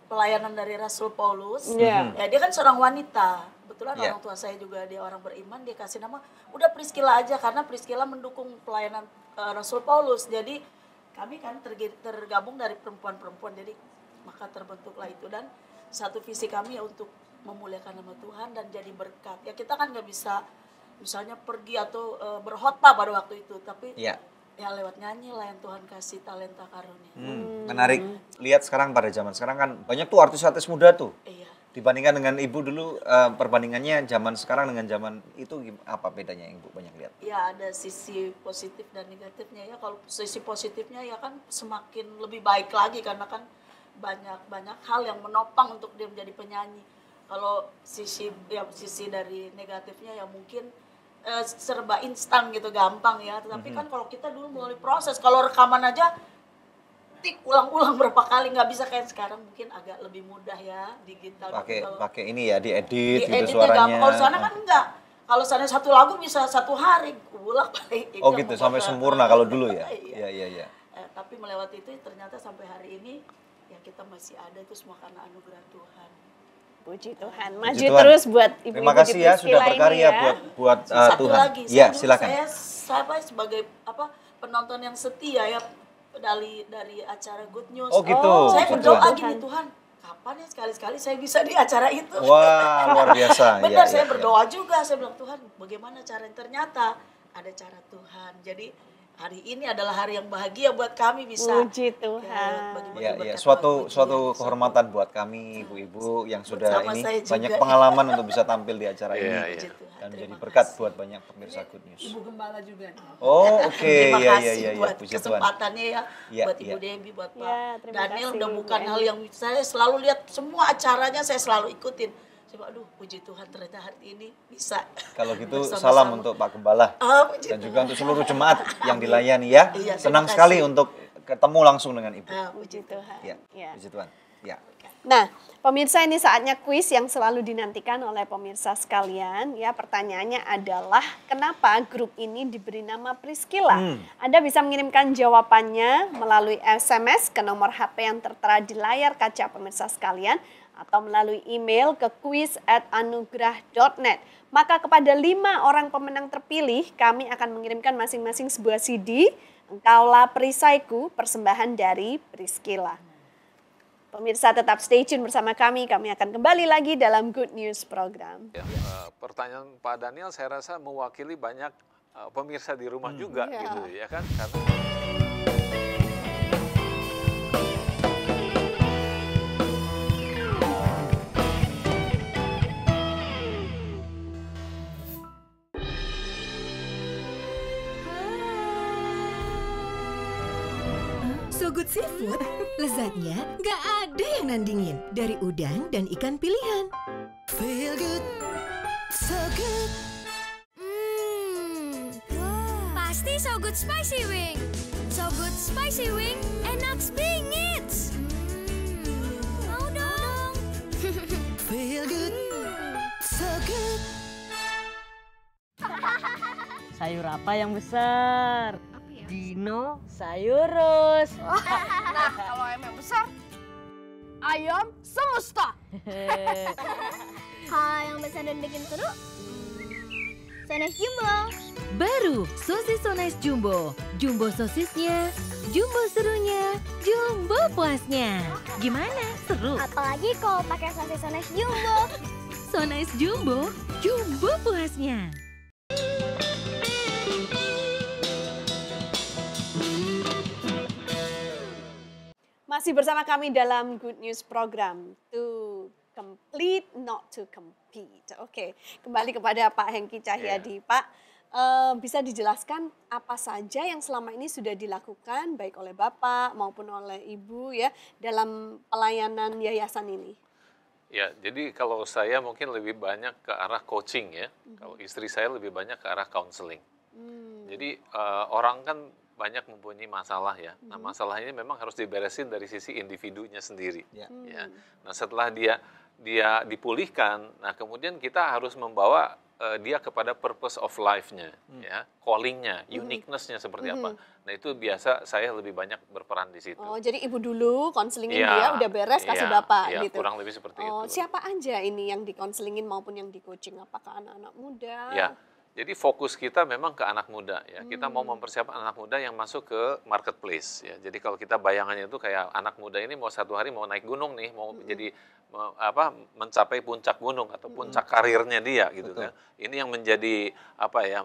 Speaker 8: pelayanan dari Rasul Paulus. Ya dia kan seorang wanita. Kebetulan orang tua saya juga dia orang beriman, dia kasih nama udah Priscilla aja karena Priscilla mendukung pelayanan Rasul Paulus. Jadi kami kan tergabung dari perempuan-perempuan, jadi maka terbentuklah itu. Dan satu visi kami ya untuk memuliakan nama Tuhan dan jadi berkat. Ya kita kan nggak bisa misalnya pergi atau berkhotbah pada waktu itu, tapi ya lewat nyanyi lah yang Tuhan kasih talenta karunia.
Speaker 1: Menarik. Lihat sekarang pada zaman sekarang kan banyak tuh artis-artis muda tuh.
Speaker 8: Iya.
Speaker 1: Dibandingkan dengan ibu dulu, perbandingannya zaman sekarang dengan zaman itu apa bedanya yang ibu banyak lihat?
Speaker 8: Ya ada sisi positif dan negatifnya ya. Kalau sisi positifnya ya kan semakin lebih baik lagi karena kan banyak hal yang menopang untuk dia menjadi penyanyi. Kalau sisi dari negatifnya ya mungkin serba instan gitu, gampang ya. Tetapi kan kalau kita dulu melalui proses, kalau rekaman aja ulang-ulang berapa kali, nggak bisa kayak sekarang, mungkin agak lebih mudah ya digital.
Speaker 1: Pakai ini ya diedit gitu
Speaker 8: suaranya.
Speaker 1: suaranya.
Speaker 8: Kalau sana kan enggak. Kalau sana satu lagu bisa 1 hari ulang balik.
Speaker 1: Oh gitu, sampai sempurna kalau dulu ya. Iya.
Speaker 8: Tapi melewati itu ternyata sampai hari ini ya kita masih ada, itu semua karena anugerah Tuhan.
Speaker 2: Puji Tuhan. Maju terus buat ibu-ibu.
Speaker 1: Terima kasih ya sudah berkarya buat
Speaker 8: Satu
Speaker 1: Tuhan.
Speaker 8: lagi,
Speaker 1: Ya, silakan.
Speaker 8: Saya sebagai penonton yang setia ya dari acara Good News.
Speaker 1: Oh gitu.
Speaker 8: Saya berdoa gini, Tuhan, kapan ya sekali-sekali saya bisa di acara itu?
Speaker 1: Wah, luar biasa.
Speaker 8: Benar, saya berdoa juga. Saya bilang, Tuhan, bagaimana caranya? Ternyata ada cara Tuhan. Jadi hari ini adalah hari yang bahagia buat kami bisa.
Speaker 2: Puji Tuhan.
Speaker 1: Ya, suatu kehormatan buat kami ibu-ibu yang sudah
Speaker 8: Bersama
Speaker 1: ini
Speaker 8: saya juga.
Speaker 1: banyak pengalaman untuk bisa tampil di acara ini
Speaker 8: Puji Tuhan.
Speaker 1: dan menjadi
Speaker 8: Terima
Speaker 1: berkat
Speaker 8: kasih.
Speaker 1: buat banyak pemirsa Good News.
Speaker 9: Ibu Gembala juga.
Speaker 1: Oh, oke.
Speaker 8: Terima
Speaker 1: Iya,
Speaker 8: kasih buat
Speaker 1: puji Tuhan.
Speaker 8: kesempatannya ya,
Speaker 1: Iya,
Speaker 8: buat Ibu
Speaker 1: iya.
Speaker 8: Debbie, buat Pak
Speaker 2: terima
Speaker 8: Daniel.
Speaker 2: kasih,
Speaker 8: Udah
Speaker 2: Bu
Speaker 8: bukan
Speaker 2: Eni.
Speaker 8: hal yang saya selalu lihat semua acaranya, saya selalu ikutin. Saya aduh, puji Tuhan ternyata hari ini bisa.
Speaker 1: Kalau gitu
Speaker 8: bersama-sama.
Speaker 1: salam untuk Pak Gembala
Speaker 8: Puji
Speaker 1: dan
Speaker 8: Tuhan.
Speaker 1: juga untuk seluruh jemaat yang dilayani ya.
Speaker 8: Iya,
Speaker 1: Senang
Speaker 8: terima
Speaker 1: sekali
Speaker 8: kasih.
Speaker 1: untuk ketemu langsung dengan Ibu.
Speaker 2: Puji Tuhan.
Speaker 1: Ya,
Speaker 2: Ya.
Speaker 1: puji Tuhan. Ya.
Speaker 2: Nah, pemirsa, ini saatnya kuis yang selalu dinantikan oleh pemirsa sekalian. Ya, pertanyaannya adalah kenapa grup ini diberi nama Priscilla? Anda bisa mengirimkan jawabannya melalui SMS ke nomor HP yang tertera di layar kaca pemirsa sekalian atau melalui email ke quiz@anugerah.net. Maka kepada 5 orang pemenang terpilih, kami akan mengirimkan masing-masing sebuah CD Engkaulah Perisaiku, persembahan dari Priscilla. Pemirsa tetap stay tune bersama kami akan kembali lagi dalam Good News program.
Speaker 4: Ya, pertanyaan Pak Daniel saya rasa mewakili banyak pemirsa di rumah juga gitu ya kan. Karena
Speaker 5: So Good Seafood, lezatnya nggak ada yang nandingin. Dari udang dan ikan pilihan. Feel good, so good.
Speaker 6: Pasti So Good Spicy Wing. So Good Spicy Wing, enak bingit. Mau dong.
Speaker 5: Feel good, so good.
Speaker 7: Sayur apa yang besar? Dino Sayurus.
Speaker 2: Nah, kalau ayam yang besar, ayam semesta.
Speaker 6: Kalau yang besar dan bikin seru, Sones Jumbo.
Speaker 5: Baru sosis Sones Jumbo. Jumbo sosisnya, jumbo serunya, jumbo puasnya. Gimana? Seru?
Speaker 6: Apalagi kalau pakai sosis Sones Jumbo.
Speaker 5: Sones Jumbo, jumbo puasnya.
Speaker 2: Masih bersama kami dalam Good News program, to complete, not to compete. Oke, kembali kepada Pak Hengki Cahyadi. Pak, bisa dijelaskan apa saja yang selama ini sudah dilakukan baik oleh Bapak maupun oleh Ibu ya dalam pelayanan yayasan ini?
Speaker 4: ya, jadi kalau saya mungkin lebih banyak ke arah coaching ya. Kalau istri saya lebih banyak ke arah counseling. Jadi orang kan banyak mempunyai masalah ya. Nah, masalah ini memang harus diberesin dari sisi individunya sendiri. Ya. Nah, setelah dia dipulihkan, nah kemudian kita harus membawa dia kepada purpose of life-nya, ya, calling-nya, uniqueness-nya seperti apa. Nah, itu biasa saya lebih banyak berperan di situ.
Speaker 2: Oh, jadi Ibu dulu konselingin dia, udah beres kasih Bapak gitu.
Speaker 4: Kurang lebih seperti itu.
Speaker 2: Siapa aja ini yang dikonselingin maupun yang di-coaching? Apakah anak-anak muda?
Speaker 4: Ya. Jadi fokus kita memang ke anak muda ya. Kita mau mempersiapkan anak muda yang masuk ke marketplace ya. Jadi kalau kita bayangannya itu kayak anak muda ini mau satu hari mau naik gunung nih, mau jadi mencapai puncak gunung atau puncak karirnya dia gitu kan. Ini yang menjadi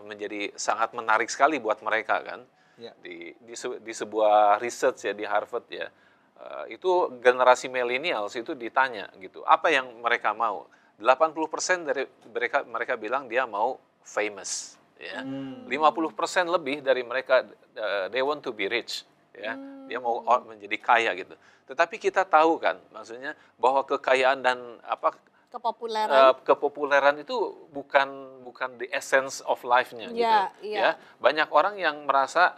Speaker 4: menjadi sangat menarik sekali buat mereka kan. Ya. Di sebuah research ya di Harvard ya. Itu generasi millennials itu ditanya gitu. Apa yang mereka mau? 80% dari mereka bilang dia mau famous, ya. 50% lebih dari mereka they want to be rich, ya. Dia mau menjadi kaya gitu. Tetapi kita tahu kan, maksudnya bahwa kekayaan dan kepopuleran itu bukan the essence of life-nya gitu. Ya. Banyak orang yang merasa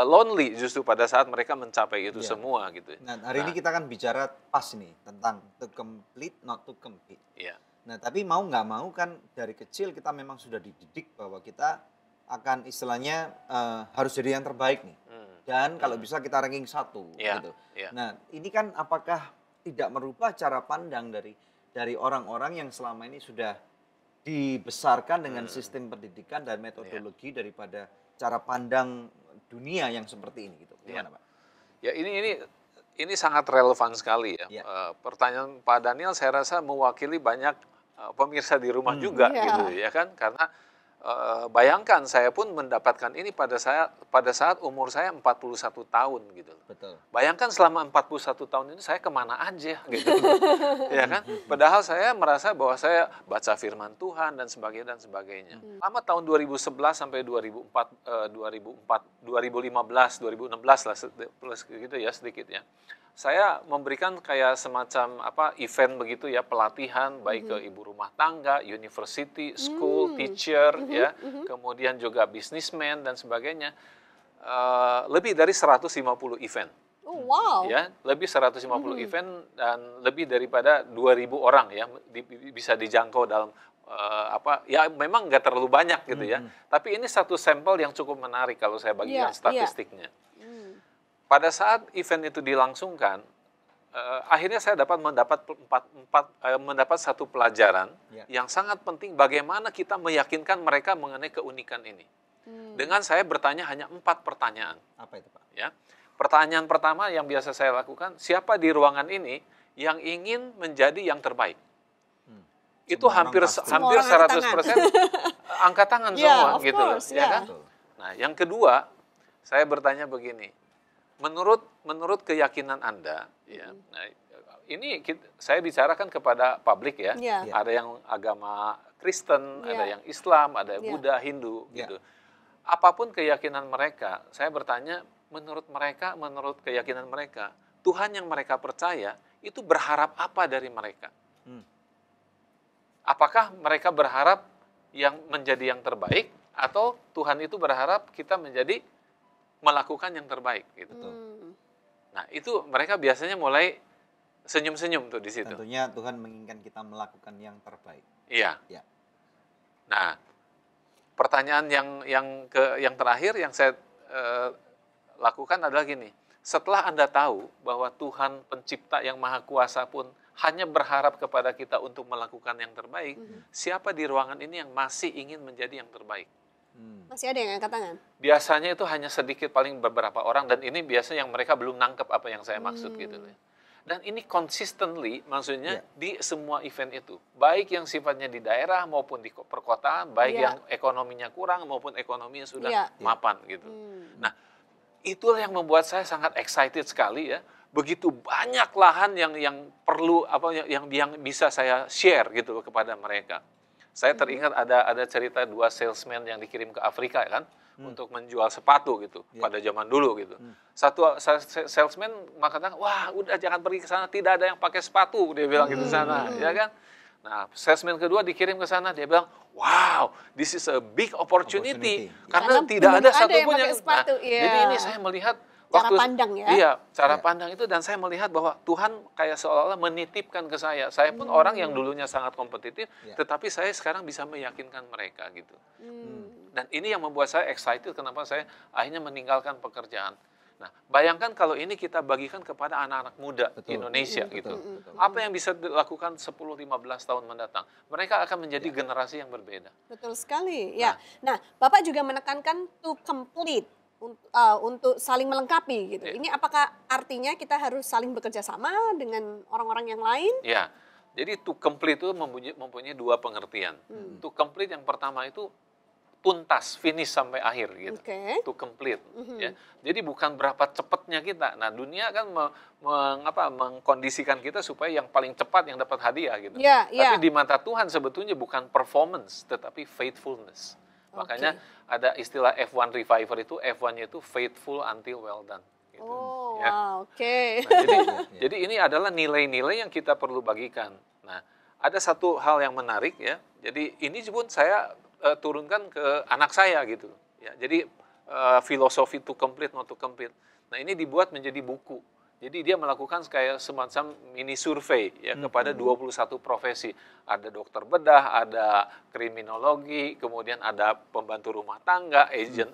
Speaker 4: lonely justru pada saat mereka mencapai itu semua gitu.
Speaker 1: Nah, hari ini kita akan bicara pas nih tentang to complete not to compete.
Speaker 4: Iya.
Speaker 1: Nah, tapi mau nggak mau kan dari kecil kita memang sudah dididik bahwa kita akan istilahnya harus jadi yang terbaik nih. Dan kalau bisa kita ranking 1 gitu. Nah, ini kan apakah tidak merubah cara pandang dari orang-orang yang selama ini sudah dibesarkan dengan sistem pendidikan dan metodologi daripada cara pandang dunia yang seperti ini gitu. Gimana, Pak?
Speaker 4: Ya, ini sangat relevan sekali ya. Pertanyaan Pak Daniel saya rasa mewakili banyak pemirsa di rumah juga gitu ya kan, karena bayangkan saya pun mendapatkan ini pada saat umur saya 41 tahun gitu. Betul. Bayangkan selama 41 tahun ini saya kemana aja gitu. Ya kan? Padahal saya merasa bahwa saya baca firman Tuhan dan sebagainya. Lama tahun 2011 sampai 2015, 2016 lah plus gitu ya sedikit ya. Saya memberikan kayak semacam event begitu ya, pelatihan baik ke ibu rumah tangga, university, school, teacher ya, kemudian juga businessman dan sebagainya. Lebih dari 150 event.
Speaker 2: Oh, wow.
Speaker 4: Ya, lebih 150 event dan lebih daripada 2.000 orang ya bisa dijangkau dalam ya memang nggak terlalu banyak gitu ya. Tapi ini satu sampel yang cukup menarik kalau saya bagikan statistiknya. Pada saat event itu dilangsungkan, akhirnya saya mendapat satu pelajaran yang sangat penting bagaimana kita meyakinkan mereka mengenai keunikan ini. Dengan saya bertanya hanya 4 pertanyaan.
Speaker 1: Apa itu, Pak?
Speaker 4: Ya. Pertanyaan pertama yang biasa saya lakukan, siapa di ruangan ini yang ingin menjadi yang terbaik? Itu hampir 100% angkat tangan semua gitu loh, ya kan? Nah, yang kedua, saya bertanya begini. Menurut keyakinan Anda, ya, nah, ini saya bicarakan kepada publik ya, ada yang agama Kristen, ada yang Islam, ada Buddha, Hindu, gitu. Apapun keyakinan mereka, saya bertanya, menurut keyakinan mereka, Tuhan yang mereka percaya itu berharap apa dari mereka? Apakah mereka berharap yang menjadi yang terbaik, atau Tuhan itu berharap kita melakukan yang terbaik gitu. Nah, itu mereka biasanya mulai senyum-senyum tuh di situ.
Speaker 1: Tentunya Tuhan menginginkan kita melakukan yang terbaik.
Speaker 4: Iya. Nah, pertanyaan yang terakhir yang saya lakukan adalah gini. Setelah Anda tahu bahwa Tuhan pencipta yang maha kuasa pun hanya berharap kepada kita untuk melakukan yang terbaik, siapa di ruangan ini yang masih ingin menjadi yang terbaik?
Speaker 2: Masih ada yang angkat tangan?
Speaker 4: Biasanya itu hanya sedikit, paling beberapa orang, dan ini biasanya yang mereka belum nangkep apa yang saya maksud gitu. Dan ini consistently, maksudnya di semua event itu, baik yang sifatnya di daerah maupun di perkotaan, baik yang ekonominya kurang maupun ekonominya sudah mapan gitu. Nah, itulah yang membuat saya sangat excited sekali ya. Begitu banyak lahan yang perlu yang bisa saya share gitu kepada mereka. Saya teringat ada cerita 2 salesman yang dikirim ke Afrika kan untuk menjual sepatu gitu pada zaman dulu gitu. Satu salesman mengatakan, wah udah jangan pergi ke sana, tidak ada yang pakai sepatu, dia bilang gitu sana, ya kan. Nah, salesman kedua dikirim ke sana, dia bilang, wow, this is a big opportunity. Karena tidak ada satupun yang sepatu. Jadi ini saya melihat
Speaker 2: cara pandang ya.
Speaker 4: Iya, cara pandang itu, dan saya melihat bahwa Tuhan kayak seolah-olah menitipkan ke saya. Saya pun orang yang dulunya sangat kompetitif, tetapi saya sekarang bisa meyakinkan mereka gitu. Dan ini yang membuat saya excited kenapa saya akhirnya meninggalkan pekerjaan. Nah, bayangkan kalau ini kita bagikan kepada anak-anak muda Indonesia gitu. Apa yang bisa dilakukan 10-15 tahun mendatang? Mereka akan menjadi generasi yang berbeda.
Speaker 2: Betul sekali. Ya. Nah, Bapak juga menekankan to complete. Untuk saling melengkapi gitu. Ini apakah artinya kita harus saling bekerja sama dengan orang-orang yang lain?
Speaker 4: Ya, jadi to complete itu mempunyai 2 pengertian. To complete yang pertama itu tuntas, finish sampai akhir gitu. To complete. Ya. Jadi bukan berapa cepatnya kita. Nah, dunia kan mengkondisikan kita supaya yang paling cepat yang dapat hadiah gitu. Tapi di mata Tuhan sebetulnya bukan performance, tetapi faithfulness. Makanya ada istilah F1 Reviver itu, F1-nya itu faithful until well done. Gitu.
Speaker 2: Nah,
Speaker 4: jadi ini adalah nilai-nilai yang kita perlu bagikan. Nah, ada satu hal yang menarik ya. Jadi ini pun saya turunkan ke anak saya gitu. Ya, jadi filosofi to complete, not to complete. Nah, ini dibuat menjadi buku. Jadi dia melakukan kayak semacam mini survei ya kepada 21 profesi. Ada dokter bedah, ada kriminologi, kemudian ada pembantu rumah tangga, agent,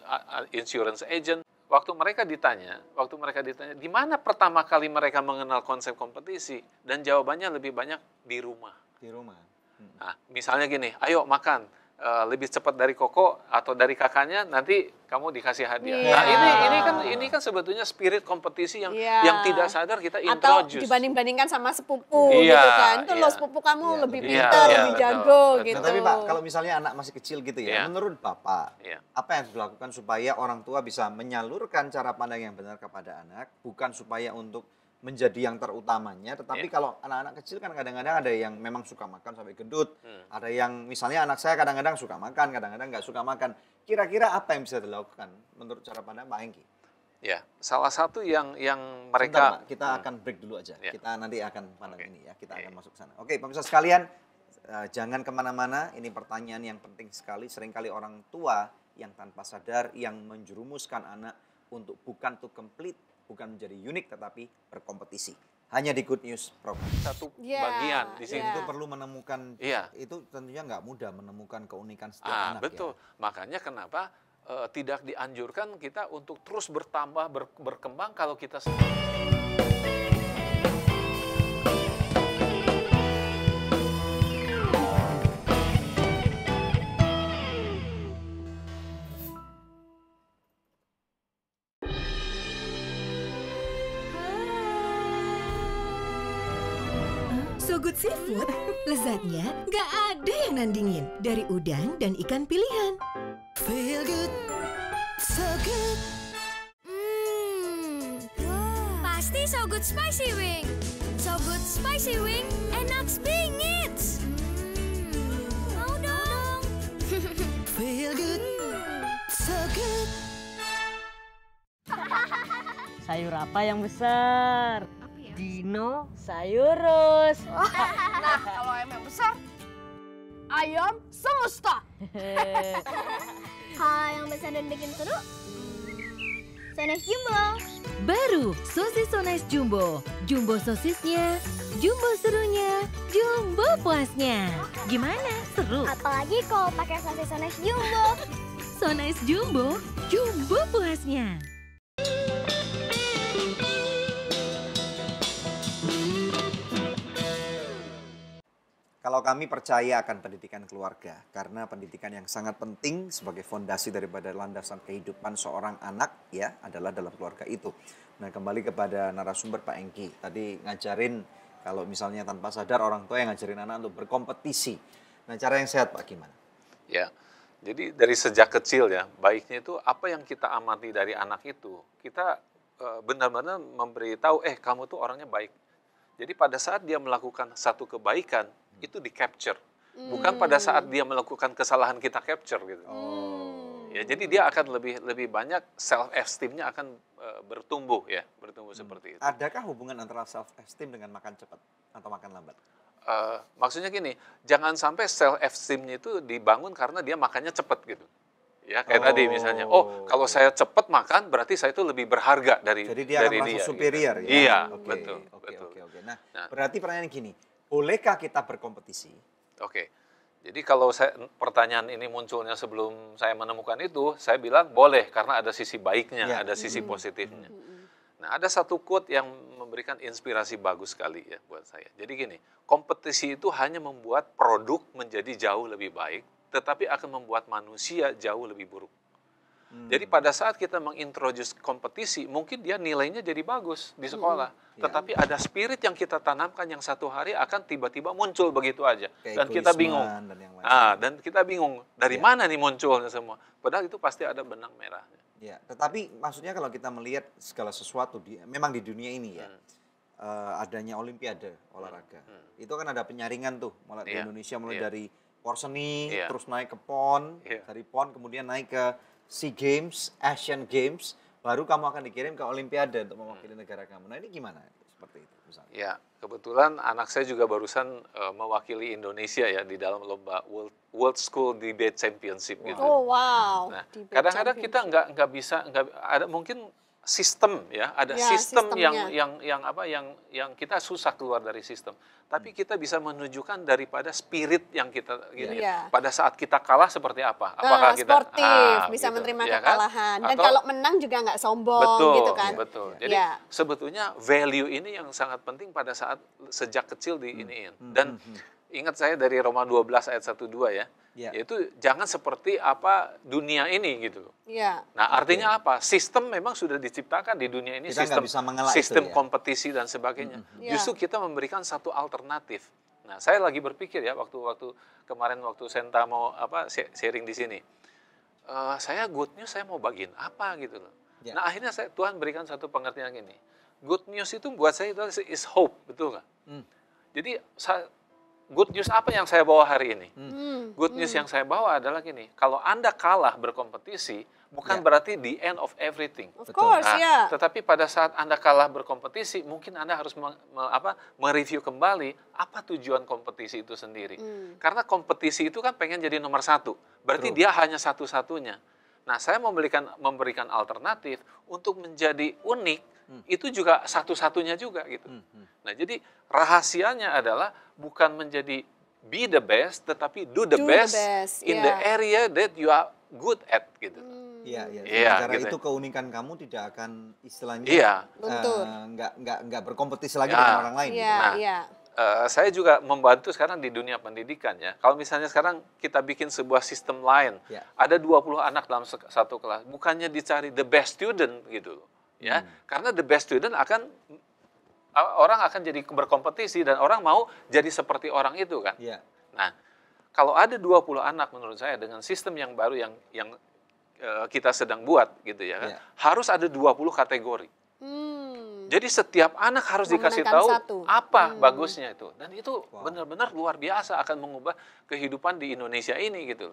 Speaker 4: insurance agent. Waktu mereka ditanya, di mana pertama kali mereka mengenal konsep kompetisi? Dan jawabannya lebih banyak di rumah.
Speaker 1: Di rumah.
Speaker 4: Nah, misalnya gini, ayo makan. Lebih cepat dari koko atau dari kakaknya, nanti kamu dikasih hadiah. Nah, ini kan sebetulnya spirit kompetisi yang tidak sadar kita introduce.
Speaker 2: Atau dibanding-bandingkan sama sepupu gitu kan. Itu lo sepupu kamu lebih pintar, lebih jago gitu.
Speaker 1: Tapi Pak, kalau misalnya anak masih kecil gitu ya, menurut Bapak, apa yang harus dilakukan supaya orang tua bisa menyalurkan cara pandang yang benar kepada anak, bukan supaya untuk menjadi yang terutamanya, tetapi kalau anak-anak kecil kan kadang-kadang ada yang memang suka makan sampai gendut, ada yang misalnya anak saya kadang-kadang suka makan, kadang-kadang nggak suka makan. Kira-kira apa yang bisa dilakukan menurut cara pandang Pak Hengki?
Speaker 4: Ya, salah satu yang mereka...
Speaker 1: Sebentar, Pak, kita akan break dulu aja. Kita nanti akan pandang ini ya, kita akan masuk ke sana. Oke, pemirsa sekalian, jangan kemana-mana. Ini pertanyaan yang penting sekali. Seringkali orang tua yang tanpa sadar yang menjerumuskan anak untuk bukan to complete, bukan menjadi unik tetapi berkompetisi. Hanya di Good News program.
Speaker 4: Satu bagian di sini.
Speaker 1: Itu perlu menemukan, itu tentunya nggak mudah menemukan keunikan setiap anak.
Speaker 4: Betul. Makanya kenapa tidak dianjurkan kita untuk terus bertambah, berkembang kalau kita
Speaker 5: So Good Seafood, lezatnya nggak ada yang nandingin. Dari udang dan ikan pilihan. Feel good, so good.
Speaker 6: Pasti So Good Spicy Wing. So Good Spicy Wing, enak bingit. Mau dong.
Speaker 5: Feel good, so good.
Speaker 7: Sayur apa yang besar? Dinosaurus.
Speaker 2: Nah, kalau ayam yang besar, ayam semesta.
Speaker 6: Kalau yang besar dan bikin seru, Sones Jumbo.
Speaker 5: Baru sosis So Nice Jumbo. Jumbo sosisnya, jumbo serunya, jumbo puasnya. Gimana? Seru?
Speaker 6: Apalagi kalau pakai sosis Sones Jumbo.
Speaker 5: So Nice Jumbo, jumbo puasnya.
Speaker 1: Kalau kami percaya akan pendidikan keluarga, karena pendidikan yang sangat penting sebagai fondasi daripada landasan kehidupan seorang anak ya adalah dalam keluarga itu. Nah, kembali kepada narasumber Pak Engki, tadi ngajarin kalau misalnya tanpa sadar orang tua yang ngajarin anak untuk berkompetisi. Nah, cara yang sehat Pak gimana?
Speaker 4: Ya, jadi dari sejak kecil ya, baiknya itu apa yang kita amati dari anak itu, kita benar-benar memberitahu, kamu tuh orangnya baik. Jadi pada saat dia melakukan satu kebaikan, itu di-capture. Bukan pada saat dia melakukan kesalahan kita capture gitu. Ya, jadi dia akan lebih banyak self-esteem-nya akan bertumbuh ya, seperti itu.
Speaker 1: Adakah hubungan antara self-esteem dengan makan cepat atau makan lambat?
Speaker 4: Maksudnya gini, jangan sampai self-esteem-nya itu dibangun karena dia makannya cepat gitu. Ya, kayak tadi misalnya, kalau saya cepat makan berarti saya itu lebih berharga dari dia.
Speaker 1: Jadi dia akan merasa superior
Speaker 4: gitu.
Speaker 1: ya?
Speaker 4: Iya,
Speaker 1: betul.
Speaker 4: betul.
Speaker 1: Nah, berarti pertanyaan gini, bolehkah kita berkompetisi?
Speaker 4: Oke. Jadi kalau pertanyaan ini munculnya sebelum saya menemukan itu, saya bilang boleh karena ada sisi baiknya, ada sisi positifnya. Nah, ada satu quote yang memberikan inspirasi bagus sekali ya buat saya. Jadi gini, kompetisi itu hanya membuat produk menjadi jauh lebih baik, tetapi akan membuat manusia jauh lebih buruk. Jadi pada saat kita mengintroduce kompetisi, mungkin dia nilainya jadi bagus di sekolah. Tetapi ada spirit yang kita tanamkan yang satu hari akan tiba-tiba muncul begitu aja. Dan kita bingung. Dan kita bingung dari mana nih munculnya semua. Padahal itu pasti ada benang merahnya.
Speaker 1: Ya, tetapi maksudnya kalau kita melihat segala sesuatu, memang di dunia ini ya, adanya olimpiade olahraga. Itu kan ada penyaringan tuh, mulai di Indonesia mulai dari porseni, terus naik ke PON, dari PON kemudian naik ke SEA Games, Asian Games, baru kamu akan dikirim ke Olimpiade untuk mewakili negara kamu. Nah ini gimana? Seperti itu misalnya.
Speaker 4: Ya, kebetulan anak saya juga barusan mewakili Indonesia ya di dalam lomba World School Debate Championship gitu.
Speaker 2: Oh wow.
Speaker 4: Nah, kadang-kadang kita nggak bisa, ada mungkin sistem ya, ada sistem yang kita susah keluar dari sistem. Tapi kita bisa menunjukkan daripada spirit yang kita pada saat kita kalah seperti apa. Apakah kita
Speaker 2: sportif, bisa menerima kekalahan. Dan kalau menang juga nggak sombong gitu kan.
Speaker 4: Betul. Jadi sebetulnya value ini yang sangat penting pada saat sejak kecil diiniin. Dan ingat saya dari Roma 12 ayat 1-2 ya. Yaitu jangan seperti apa dunia ini gitu. Nah, artinya apa? Sistem memang sudah diciptakan di dunia ini,
Speaker 1: kita
Speaker 4: sistem kompetisi dan sebagainya. Justru kita memberikan satu alternatif. Nah, saya lagi berpikir ya waktu kemarin waktu Senta mau sharing di sini. Saya good news saya mau bagiin apa gitu loh. Nah, akhirnya Tuhan berikan satu pengertian gini. Good news itu buat saya itu is hope, betul nggak? Jadi good news apa yang saya bawa hari ini? Good news yang saya bawa adalah gini, kalau Anda kalah berkompetisi, bukan berarti the end of everything.
Speaker 2: Of course,
Speaker 4: Tetapi pada saat Anda kalah berkompetisi, mungkin Anda harus mereview kembali apa tujuan kompetisi itu sendiri. Karena kompetisi itu kan pengen jadi nomor 1, berarti dia hanya satu-satunya. Nah, saya memberikan alternatif untuk menjadi unik, itu juga satu-satunya juga gitu. Nah, jadi rahasianya adalah bukan menjadi be the best, tetapi do the best in the area that you are good at gitu.
Speaker 1: Iya,
Speaker 4: Iya,
Speaker 1: cara
Speaker 4: gitu.
Speaker 1: itu keunikan kamu tidak akan istilahnya nggak berkompetisi lagi dengan orang lain.
Speaker 4: Saya juga membantu sekarang di dunia pendidikan ya. Kalau misalnya sekarang kita bikin sebuah sistem lain, ada 20 anak dalam satu kelas, bukannya dicari the best student gitu ya. Karena the best student orang akan jadi berkompetisi dan orang mau jadi seperti orang itu kan. Nah, kalau ada 20 anak menurut saya dengan sistem yang baru yang kita sedang buat gitu ya kan, harus ada 20 kategori. Jadi setiap anak harus dikasih tahu apa bagusnya itu, dan itu benar-benar luar biasa akan mengubah kehidupan di Indonesia ini gitu.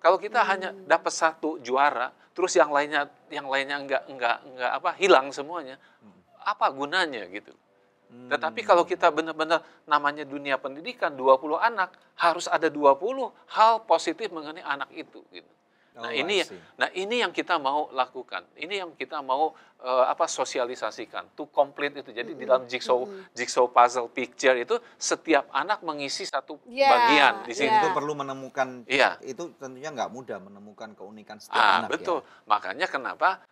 Speaker 4: Kalau kita hanya dapat satu juara, terus yang lainnya enggak hilang semuanya, apa gunanya gitu. Tetapi kalau kita benar-benar namanya dunia pendidikan, 20 anak harus ada 20 hal positif mengenai anak itu gitu. Nah, ini yang kita mau lakukan. Ini yang kita mau sosialisasikan, to complete itu. Jadi di dalam jigsaw puzzle picture itu setiap anak mengisi satu bagian di sini.
Speaker 1: Itu perlu menemukan, itu tentunya nggak mudah menemukan keunikan setiap anak.
Speaker 4: Betul. Makanya kenapa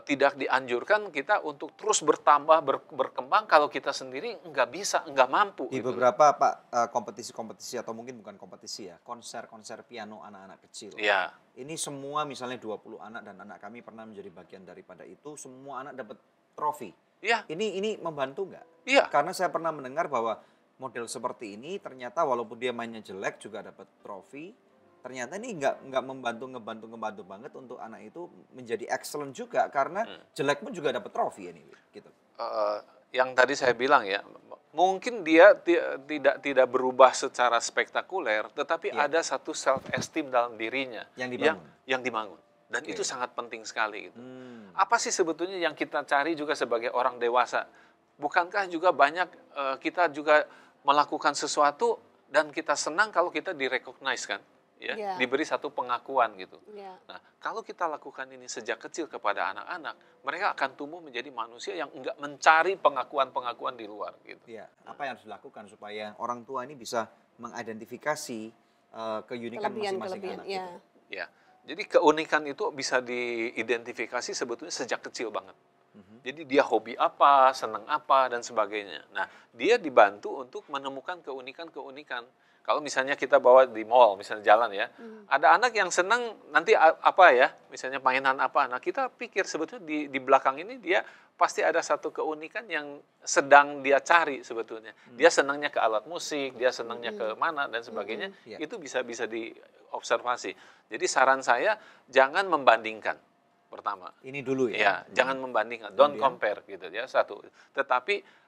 Speaker 4: tidak dianjurkan kita untuk terus bertambah, berkembang kalau kita sendiri nggak mampu.
Speaker 1: Di beberapa kompetisi atau mungkin bukan kompetisi ya, konser piano anak-anak kecil. Ini semua misalnya 20 anak dan anak kami pernah menjadi bagian daripada itu, semua anak dapat trofi. Ini membantu nggak? Karena saya pernah mendengar bahwa model seperti ini ternyata walaupun dia mainnya jelek juga dapat trofi. Ternyata ini nggak ngebantu banget untuk anak itu menjadi excellent juga, karena jelek pun juga dapat trofi ini gitu.
Speaker 4: Yang tadi saya bilang ya, mungkin dia tidak berubah secara spektakuler, tetapi ada satu self esteem dalam dirinya yang dibangun. Dan itu sangat penting sekali gitu. Apa sih sebetulnya yang kita cari juga sebagai orang dewasa? Bukankah juga banyak kita juga melakukan sesuatu dan kita senang kalau kita direcognize kan? Diberi satu pengakuan gitu. Nah, kalau kita lakukan ini sejak kecil kepada anak-anak, mereka akan tumbuh menjadi manusia yang enggak mencari pengakuan-pengakuan di luar gitu.
Speaker 1: Apa yang harus dilakukan supaya orang tua ini bisa mengidentifikasi keunikan masing-masing anak gitu.
Speaker 4: Jadi keunikan itu bisa diidentifikasi sebetulnya sejak kecil banget. Jadi dia hobi apa, senang apa, dan sebagainya. Nah, dia dibantu untuk menemukan keunikan-keunikan. Kalau misalnya kita bawa di mall, misalnya jalan ya, ada anak yang senang nanti apa ya, misalnya mainan apa. Nah, kita pikir sebetulnya di belakang ini dia pasti ada satu keunikan yang sedang dia cari sebetulnya. Dia senangnya ke alat musik, dia senangnya ke mana, dan sebagainya. Itu bisa diobservasi. Jadi saran saya, jangan membandingkan. Pertama.
Speaker 1: Ini dulu ya.
Speaker 4: Jangan membandingkan, don't compare gitu ya, satu. Tetapi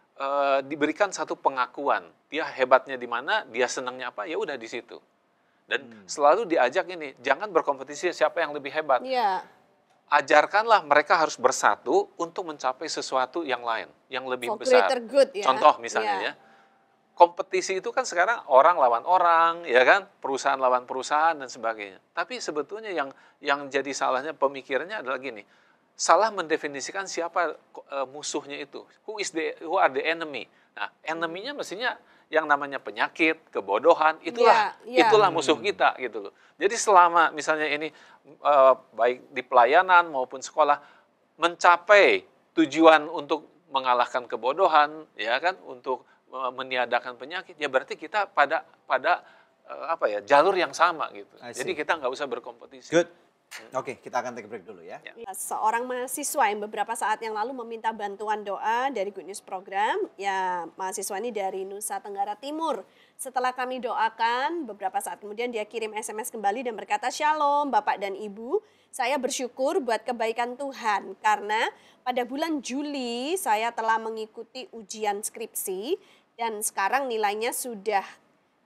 Speaker 4: diberikan satu pengakuan, dia hebatnya di mana, dia senangnya apa, ya udah di situ. Dan selalu diajak ini, jangan berkompetisi siapa yang lebih hebat. Ajarkanlah mereka harus bersatu untuk mencapai sesuatu yang lain, yang lebih besar. Contoh misalnya ya, kompetisi itu kan sekarang orang lawan orang, ya kan, perusahaan lawan perusahaan dan sebagainya. Tapi sebetulnya yang jadi salahnya pemikirannya adalah gini. Salah mendefinisikan siapa musuhnya itu. Who are the enemy? Nah, enemy-nya mestinya yang namanya penyakit, kebodohan, itulah musuh kita gitu loh. Jadi selama misalnya ini baik di pelayanan maupun sekolah mencapai tujuan untuk mengalahkan kebodohan, ya kan, untuk meniadakan penyakit, ya berarti kita pada jalur yang sama gitu. Jadi kita nggak usah berkompetisi.
Speaker 1: Good. Oke, kita akan take a break dulu ya.
Speaker 2: Seorang mahasiswa yang beberapa saat yang lalu meminta bantuan doa dari Good News Program, ya mahasiswa ini dari Nusa Tenggara Timur. Setelah kami doakan, beberapa saat kemudian dia kirim SMS kembali dan berkata, "Shalom Bapak dan Ibu, saya bersyukur buat kebaikan Tuhan karena pada bulan Juli saya telah mengikuti ujian skripsi dan sekarang nilainya sudah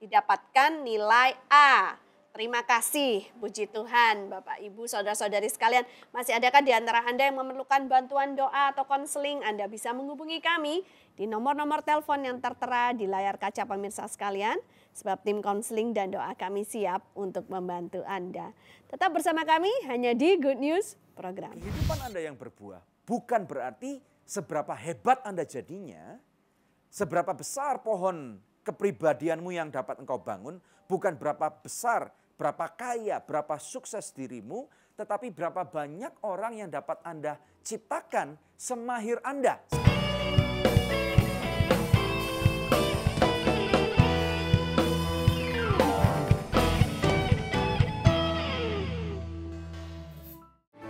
Speaker 2: didapatkan nilai A. Terima kasih, puji Tuhan, Bapak, Ibu, saudara-saudari sekalian. Masih adakah di antara Anda yang memerlukan bantuan doa atau konseling? Anda bisa menghubungi kami di nomor-nomor telepon yang tertera di layar kaca pemirsa sekalian. Sebab tim konseling dan doa kami siap untuk membantu Anda. Tetap bersama kami hanya di Good News Program.
Speaker 1: Kehidupan Anda yang berbuah bukan berarti seberapa hebat Anda jadinya, seberapa besar pohon kepribadianmu yang dapat engkau bangun, bukan berapa besar, berapa kaya, berapa sukses dirimu, tetapi berapa banyak orang yang dapat Anda ciptakan semahir Anda.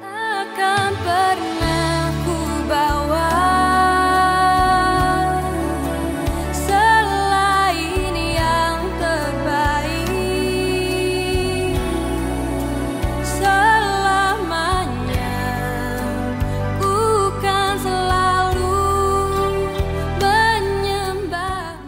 Speaker 6: Takkan pernah ku bawa selain yang terbaik. Selamanya ku kan selalu menyembahmu.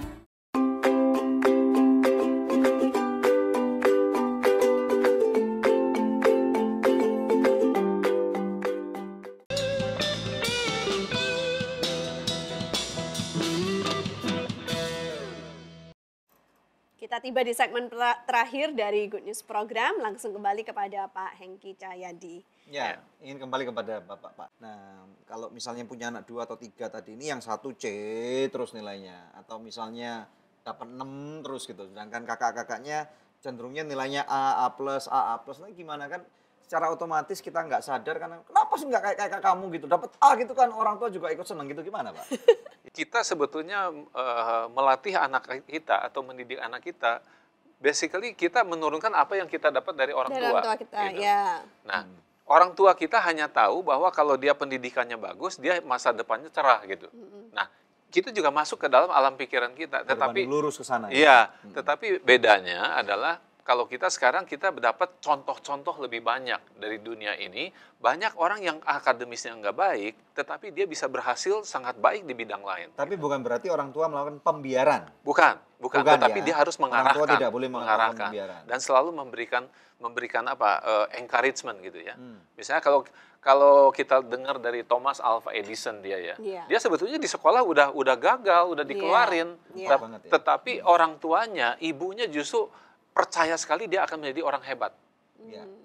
Speaker 2: Kita tiba di segmen terakhir dari Good News Program. Langsung kembali kepada Pak Hengki Cahyadi.
Speaker 1: Ya, ingin kembali kepada Bapak, Pak. Nah, kalau misalnya punya anak 2 atau 3 tadi, ini yang 1 C terus nilainya. Atau misalnya dapat 6 terus gitu. Sedangkan kakak-kakaknya cenderungnya nilainya A plus. Nah gimana kan? Secara otomatis kita nggak sadar karena kenapa sih nggak kayak kamu gitu. Dapat A gitu kan, orang tua juga ikut seneng gitu. Gimana, Pak?
Speaker 4: Kita sebetulnya melatih anak kita atau mendidik anak kita, basically kita menurunkan apa yang kita dapat dari orang
Speaker 2: Dari
Speaker 4: tua.
Speaker 2: orang tua kita,
Speaker 4: gitu.
Speaker 2: ya.
Speaker 4: Nah, orang tua kita hanya tahu bahwa kalau dia pendidikannya bagus, dia masa depannya cerah gitu. Nah, kita juga masuk ke dalam alam pikiran kita, tetapi
Speaker 1: Berbanding lurus ke sana.
Speaker 4: iya, tetapi bedanya adalah kalau kita sekarang kita mendapat contoh-contoh lebih banyak dari dunia ini, banyak orang yang akademisnya nggak baik, tetapi dia bisa berhasil sangat baik di bidang lain.
Speaker 1: Tapi bukan berarti orang tua melakukan pembiaran.
Speaker 4: Bukan, tetapi
Speaker 1: ya.
Speaker 4: dia harus mengarahkan,
Speaker 1: Orang tua tidak boleh melakukan pembiaran.
Speaker 4: dan selalu memberikan encouragement gitu ya. Misalnya kalau kita dengar dari Thomas Alva Edison dia sebetulnya di sekolah udah gagal, udah dikeluarin, tetapi orang tuanya, ibunya justru percaya sekali dia akan menjadi orang hebat.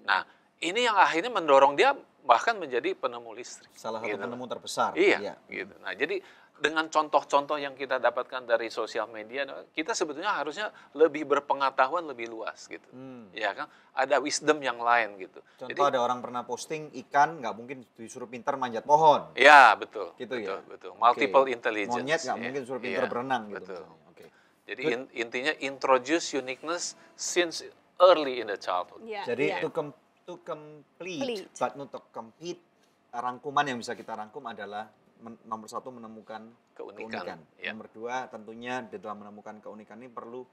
Speaker 4: Nah, ini yang akhirnya mendorong dia bahkan menjadi penemu listrik.
Speaker 1: Salah satu penemu terbesar.
Speaker 4: Iya, gitu. Nah, jadi dengan contoh-contoh yang kita dapatkan dari sosial media, kita sebetulnya harusnya lebih berpengetahuan lebih luas gitu. Ya kan? Ada wisdom yang lain gitu.
Speaker 1: Contoh ada orang pernah posting ikan nggak mungkin disuruh pintar manjat pohon.
Speaker 4: Iya, betul.
Speaker 1: Gitu
Speaker 4: betul. Multiple intelligence.
Speaker 1: Monyet nggak mungkin suruh pintar berenang gitu.
Speaker 4: Betul. Jadi intinya introduce uniqueness since early in the childhood.
Speaker 1: Jadi to complete, but not to compete, rangkuman yang bisa kita rangkum adalah nomor 1 menemukan keunikan. Nomor 2 tentunya di dalam menemukan keunikan ini perlu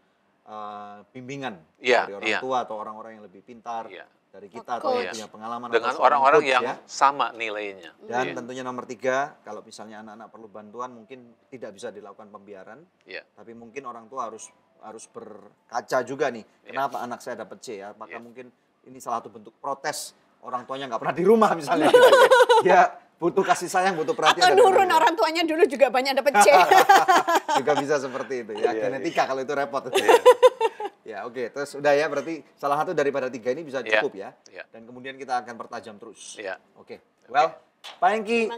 Speaker 1: bimbingan dari orang tua atau orang-orang yang lebih pintar dari kita atau yang punya pengalaman
Speaker 4: dengan orang-orang yang sama nilainya.
Speaker 1: Dan tentunya nomor 3, kalau misalnya anak-anak perlu bantuan mungkin tidak bisa dilakukan pembiaran, tapi mungkin orang tua harus berkaca juga nih, kenapa anak saya dapat C ya, apakah mungkin ini salah satu bentuk protes orang tuanya nggak pernah di rumah misalnya. Ya butuh kasih sayang, butuh perhatian.
Speaker 2: Atau nurun orang tuanya dulu juga banyak dapat C.
Speaker 1: Juga bisa seperti itu ya, genetika kalau itu repot. Ya oke, terus udah ya, berarti salah satu daripada 3 ini bisa cukup ya. Dan kemudian kita akan pertajam terus. Oke. Well, Pak Hengki,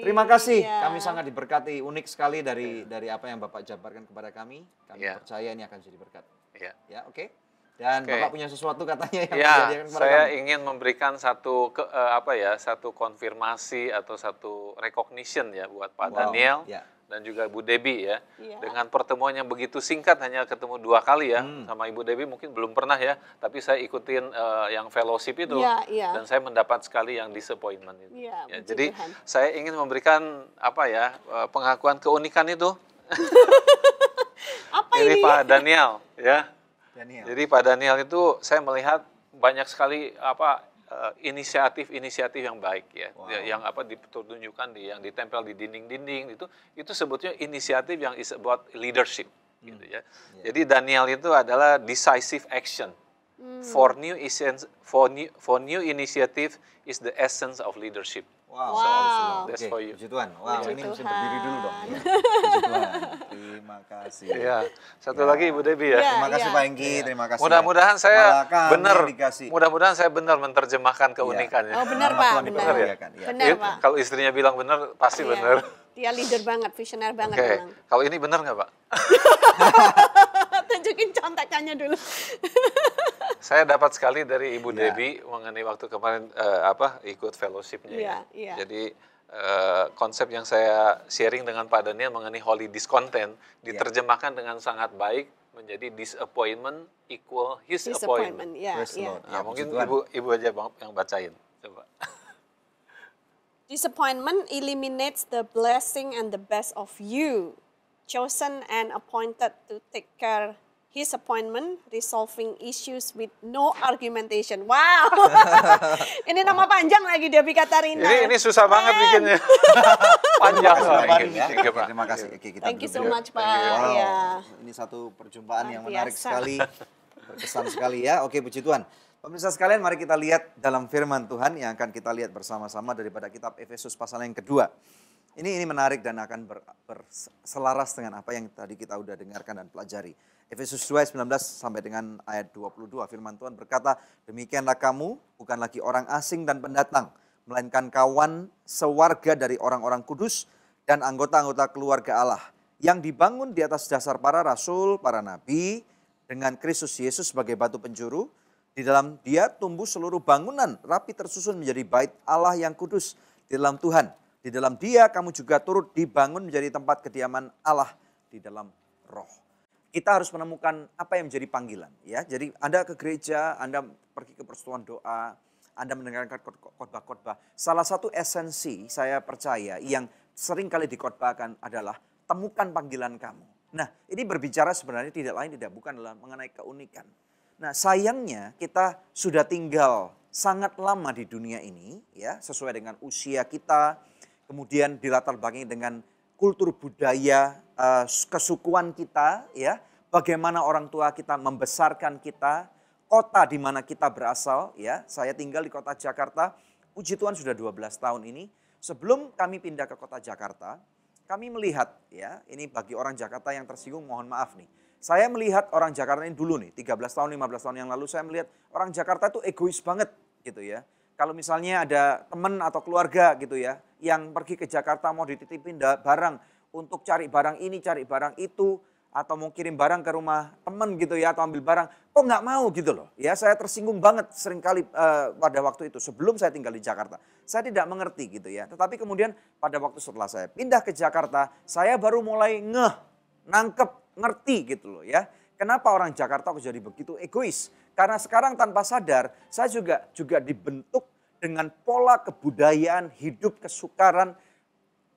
Speaker 1: terima kasih. Kami sangat diberkati, unik sekali dari apa yang Bapak jabarkan kepada kami. Kami percaya ini akan jadi berkat. Ya, oke. Dan Bapak punya sesuatu katanya yang menjadikan kepada
Speaker 4: saya
Speaker 1: kami.
Speaker 4: ingin memberikan satu konfirmasi atau satu recognition ya buat Pak Daniel dan juga Bu Debbie ya. Dengan pertemuan yang begitu singkat, hanya ketemu 2 kali ya. Sama Ibu Debbie mungkin belum pernah ya, tapi saya ikutin yang fellowship itu dan saya mendapat sekali yang disappointment itu. Jadi saya ingin memberikan pengakuan keunikan itu. Ini Pak Daniel ya. Jadi Pak Daniel itu saya melihat banyak sekali inisiatif-inisiatif yang baik ya, yang ditunjukkan yang ditempel di dinding-dinding itu sebetulnya inisiatif yang is about leadership gitu ya. Jadi Daniel itu adalah decisive action For new initiative is the essence of leadership.
Speaker 1: Wow.
Speaker 4: That's for you.
Speaker 1: Puji Tuhan. Wow,
Speaker 2: Puji
Speaker 1: ini mesti
Speaker 2: Tuhan.
Speaker 1: berdiri dulu dong. Ya. Puji Tuhan. Terima kasih.
Speaker 4: Ya, satu lagi Ibu Debbie ya.
Speaker 2: Ya.
Speaker 1: Terima kasih Pak Engki, terima kasih.
Speaker 4: Mudah-mudahan saya
Speaker 1: Malah kami
Speaker 4: benar,
Speaker 1: dikasih.
Speaker 4: mudah-mudahan saya benar menerjemahkan keunikannya.
Speaker 2: Oh benar
Speaker 1: Nama
Speaker 2: Pak,
Speaker 1: Tuhan
Speaker 2: benar.
Speaker 1: dipermuliakan, ya.
Speaker 2: Benar Pak.
Speaker 4: Kalau istrinya bilang benar, pasti
Speaker 2: Iya.
Speaker 4: benar.
Speaker 2: Dia leader banget, visioner banget
Speaker 4: Oke,
Speaker 2: memang.
Speaker 4: kalau ini benar nggak Pak?
Speaker 2: Tunjukin contekannya dulu.
Speaker 4: Saya dapat sekali dari Ibu
Speaker 1: Iya.
Speaker 4: Debbie mengenai waktu kemarin ikut fellowship-nya ya.
Speaker 2: Iya.
Speaker 4: Jadi konsep yang saya sharing dengan Pak Daniel mengenai holy discontent diterjemahkan dengan sangat baik menjadi disappointment equal his appointment.
Speaker 2: Ya,
Speaker 1: Praise the
Speaker 2: ya.
Speaker 1: Lord.
Speaker 4: Nah,
Speaker 1: Ya,
Speaker 4: mungkin
Speaker 1: puji Tuhan.
Speaker 4: ibu aja yang bacain. Coba.
Speaker 2: Disappointment eliminates the blessing and the best of you, chosen and appointed to take care his appointment, resolving issues with no argumentation. Wow, ini nama panjang lagi Debbie Katarina.
Speaker 4: Ini susah banget bikinnya. Panjang
Speaker 1: Terima
Speaker 4: lah.
Speaker 1: kasih, ya.
Speaker 4: Thank you, Pak.
Speaker 1: Terima kasih. Oke, kita
Speaker 2: Thank you so
Speaker 1: duduk.
Speaker 2: much Pak.
Speaker 1: Wow,
Speaker 2: Ya.
Speaker 1: ini satu perjumpaan
Speaker 2: Luar
Speaker 1: yang menarik
Speaker 2: biasa.
Speaker 1: sekali, berkesan sekali ya. Oke, puji Tuhan. Pemirsa sekalian, mari kita lihat dalam firman Tuhan yang akan kita lihat bersama-sama daripada kitab Efesus pasal yang kedua. Ini menarik dan akan berselaras dengan apa yang tadi kita udah dengarkan dan pelajari. Efesus 2 ayat 19 sampai dengan ayat 22 firman Tuhan berkata, demikianlah kamu bukan lagi orang asing dan pendatang, melainkan kawan sewarga dari orang-orang kudus dan anggota-anggota keluarga Allah yang dibangun di atas dasar para rasul, para nabi dengan Kristus Yesus sebagai batu penjuru. Di dalam Dia tumbuh seluruh bangunan rapi tersusun menjadi bait Allah yang kudus di dalam Tuhan. Di dalam Dia kamu juga turut dibangun menjadi tempat kediaman Allah di dalam Roh. Kita harus menemukan apa yang menjadi panggilan, ya. Jadi Anda ke gereja, Anda pergi ke persekutuan doa, Anda mendengarkan khotbah-khotbah. Salah satu esensi saya percaya yang sering kali dikhotbahkan adalah temukan panggilan kamu. Nah, ini berbicara sebenarnya tidak lain tidak bukan adalah mengenai keunikan. Nah, sayangnya kita sudah tinggal sangat lama di dunia ini, ya, sesuai dengan usia kita, kemudian dilatar belakangi dengan kultur budaya, kesukuan kita, ya, bagaimana orang tua kita membesarkan kita, kota di mana kita berasal, ya. Saya tinggal di kota Jakarta, puji Tuhan sudah 12 tahun ini. Sebelum kami pindah ke kota Jakarta, kami melihat, ya, ini bagi orang Jakarta yang tersinggung mohon maaf nih. Saya melihat orang Jakarta ini dulu nih, 13 tahun, 15 tahun yang lalu saya melihat orang Jakarta itu egois banget gitu ya. Kalau misalnya ada teman atau keluarga gitu ya, yang pergi ke Jakarta mau dititipin barang untuk cari barang ini, cari barang itu, atau mau kirim barang ke rumah teman gitu ya, atau ambil barang, kok nggak mau gitu loh. Ya, saya tersinggung banget seringkali pada waktu itu, sebelum saya tinggal di Jakarta. Saya tidak mengerti gitu ya, tetapi kemudian pada waktu setelah saya pindah ke Jakarta, saya baru mulai nangkep, ngerti gitu loh ya. Kenapa orang Jakarta kok jadi begitu egois? Karena sekarang tanpa sadar, saya juga dibentuk dengan pola kebudayaan, hidup kesukaran,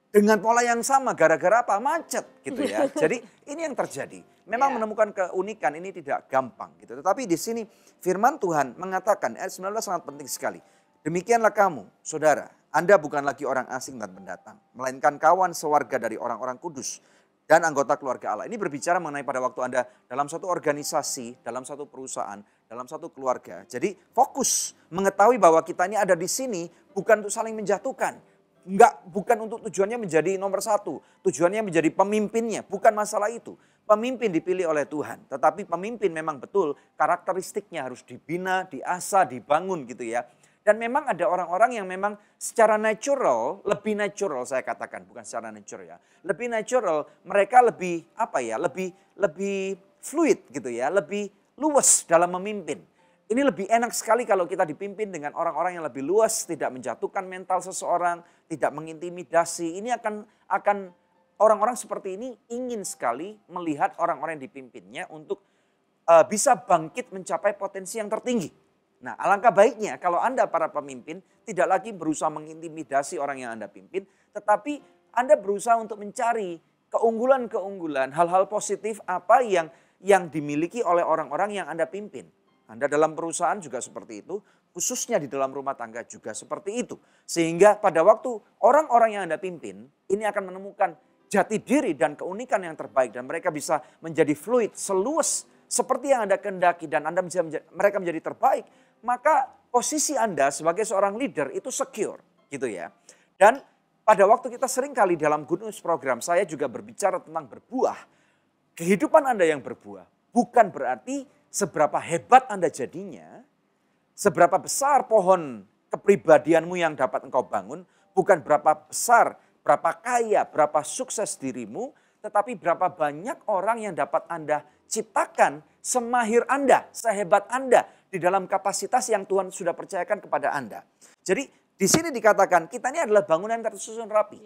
Speaker 1: dengan pola yang sama, gara-gara apa? Macet gitu ya. Jadi ini yang terjadi. Memang menemukan keunikan ini tidak gampang gitu. Tetapi di sini firman Tuhan mengatakan, ayat 19 sangat penting sekali. Demikianlah kamu, saudara, Anda bukan lagi orang asing dan pendatang, melainkan kawan sewarga dari orang-orang kudus dan anggota keluarga Allah. Ini berbicara mengenai pada waktu Anda dalam satu organisasi, dalam satu perusahaan, dalam satu keluarga. Jadi fokus mengetahui bahwa kita ini ada di sini bukan untuk saling menjatuhkan. Bukan untuk tujuannya menjadi nomor satu. Tujuannya menjadi pemimpinnya, bukan masalah itu. Pemimpin dipilih oleh Tuhan. Tetapi pemimpin memang betul karakteristiknya harus dibina, diasah, dibangun gitu ya. Dan memang ada orang-orang yang memang secara natural, lebih natural saya katakan, bukan secara natural ya. Lebih natural, mereka lebih lebih fluid gitu ya, lebih luas dalam memimpin. Ini lebih enak sekali kalau kita dipimpin dengan orang-orang yang lebih luas, tidak menjatuhkan mental seseorang, tidak mengintimidasi. Ini akan orang-orang seperti ini ingin sekali melihat orang-orang yang dipimpinnya untuk bisa bangkit mencapai potensi yang tertinggi. Nah, alangkah baiknya kalau Anda para pemimpin tidak lagi berusaha mengintimidasi orang yang Anda pimpin, tetapi Anda berusaha untuk mencari keunggulan-keunggulan, hal-hal positif apa yang dimiliki oleh orang-orang yang Anda pimpin. Anda dalam perusahaan juga seperti itu, khususnya di dalam rumah tangga juga seperti itu. Sehingga pada waktu orang-orang yang Anda pimpin, ini akan menemukan jati diri dan keunikan yang terbaik. Dan mereka bisa menjadi fluid, seluas seperti yang Anda kehendaki dan Anda mereka menjadi terbaik, maka posisi Anda sebagai seorang leader itu secure gitu ya. Dan pada waktu kita sering kali dalam Good News program saya juga berbicara tentang berbuah. Kehidupan Anda yang berbuah bukan berarti seberapa hebat Anda jadinya, seberapa besar pohon kepribadianmu yang dapat engkau bangun, bukan berapa besar, berapa kaya, berapa sukses dirimu, tetapi berapa banyak orang yang dapat Anda ciptakan semahir Anda, sehebat Anda di dalam kapasitas yang Tuhan sudah percayakan kepada Anda. Jadi di sini dikatakan kita ini adalah bangunan yang tersusun rapi.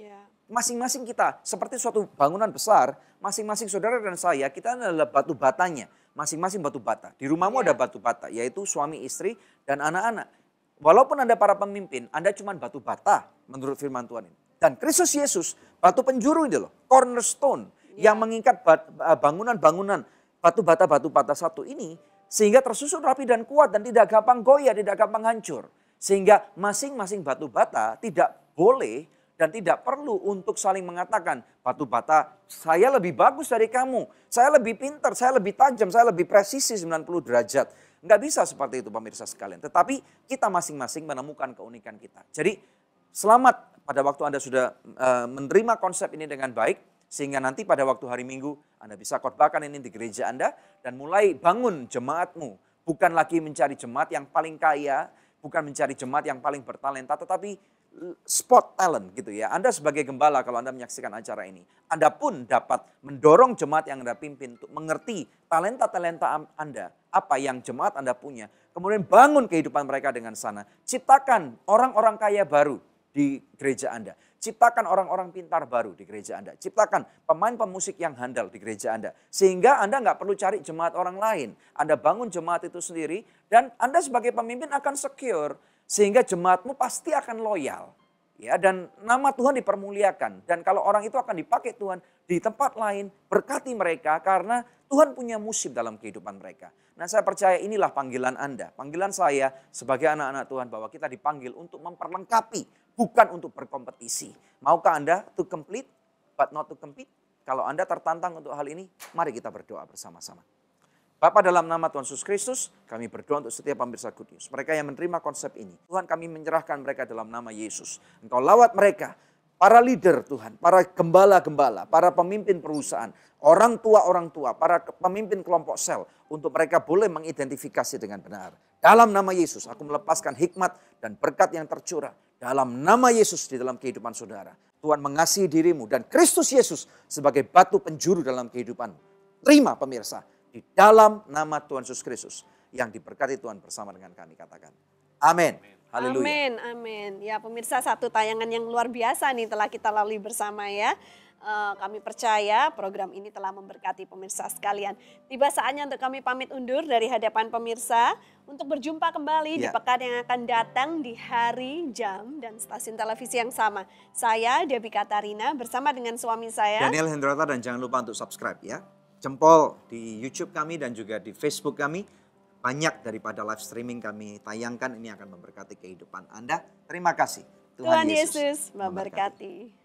Speaker 1: Masing-masing kita seperti suatu bangunan besar, masing-masing saudara dan saya, kita adalah batu batanya. Masing-masing batu bata. Di rumahmu ada batu bata, yaitu suami, istri, dan anak-anak. Walaupun Anda para pemimpin, Anda cuma batu bata menurut firman Tuhan ini. Dan Kristus Yesus, batu penjuru ini loh, cornerstone, yang mengikat bangunan-bangunan batu bata satu ini, sehingga tersusun rapi dan kuat dan tidak gampang goyah, tidak gampang hancur. Sehingga masing-masing batu bata tidak boleh dan tidak perlu untuk saling mengatakan, batu bata saya lebih bagus dari kamu, saya lebih pintar, saya lebih tajam, saya lebih presisi 90 derajat. Enggak bisa seperti itu pemirsa sekalian. Tetapi kita masing-masing menemukan keunikan kita. Jadi selamat pada waktu Anda sudah menerima konsep ini dengan baik. Sehingga nanti pada waktu hari Minggu Anda bisa khotbahkan ini di gereja Anda. Dan mulai bangun jemaatmu. Bukan lagi mencari jemaat yang paling kaya. Bukan mencari jemaat yang paling bertalenta. Tetapi spot talent gitu ya. Anda sebagai gembala kalau Anda menyaksikan acara ini. Anda pun dapat mendorong jemaat yang Anda pimpin untuk mengerti talenta-talenta Anda. Apa yang jemaat Anda punya. Kemudian bangun kehidupan mereka dengan sana. Ciptakan orang-orang kaya baru di gereja Anda. Ciptakan orang-orang pintar baru di gereja Anda. Ciptakan pemain pemusik yang handal di gereja Anda. Sehingga Anda nggak perlu cari jemaat orang lain. Anda bangun jemaat itu sendiri dan Anda sebagai pemimpin akan secure. Sehingga jemaatmu pasti akan loyal. Ya, dan nama Tuhan dipermuliakan. Dan kalau orang itu akan dipakai Tuhan di tempat lain, berkati mereka karena Tuhan punya musim dalam kehidupan mereka. Nah saya percaya inilah panggilan Anda. Panggilan saya sebagai anak-anak Tuhan bahwa kita dipanggil untuk memperlengkapi. Bukan untuk berkompetisi. Maukah Anda to complete but not to compete? Kalau Anda tertantang untuk hal ini, mari kita berdoa bersama-sama. Bapa dalam nama Tuhan Yesus Kristus, kami berdoa untuk setiap pemirsa Good News. Mereka yang menerima konsep ini. Tuhan kami menyerahkan mereka dalam nama Yesus. Engkau lawat mereka. Para leader Tuhan, para gembala-gembala, para pemimpin perusahaan, orang tua, para pemimpin kelompok sel. Untuk mereka boleh mengidentifikasi dengan benar. Dalam nama Yesus, aku melepaskan hikmat dan berkat yang tercurah. Dalam nama Yesus di dalam kehidupan saudara. Tuhan mengasihi dirimu dan Kristus Yesus sebagai batu penjuru dalam kehidupanmu. Terima pemirsa, di dalam nama Tuhan Yesus Kristus yang diberkati Tuhan bersama dengan kami katakan. Amin. Haleluya.
Speaker 2: Amin, amin. Ya pemirsa, satu tayangan yang luar biasa nih telah kita lalui bersama ya. Kami percaya program ini telah memberkati pemirsa sekalian. Tiba saatnya untuk kami pamit undur dari hadapan pemirsa. Untuk berjumpa kembali di pekan yang akan datang di hari, jam, dan stasiun televisi yang sama. Saya Debbie Katarina bersama dengan suami saya.
Speaker 1: Daniel Hendrata, dan jangan lupa untuk subscribe ya. Jempol di YouTube kami dan juga di Facebook kami. Banyak daripada live streaming kami tayangkan, ini akan memberkati kehidupan Anda. Terima kasih.
Speaker 2: Tuhan Yesus memberkati.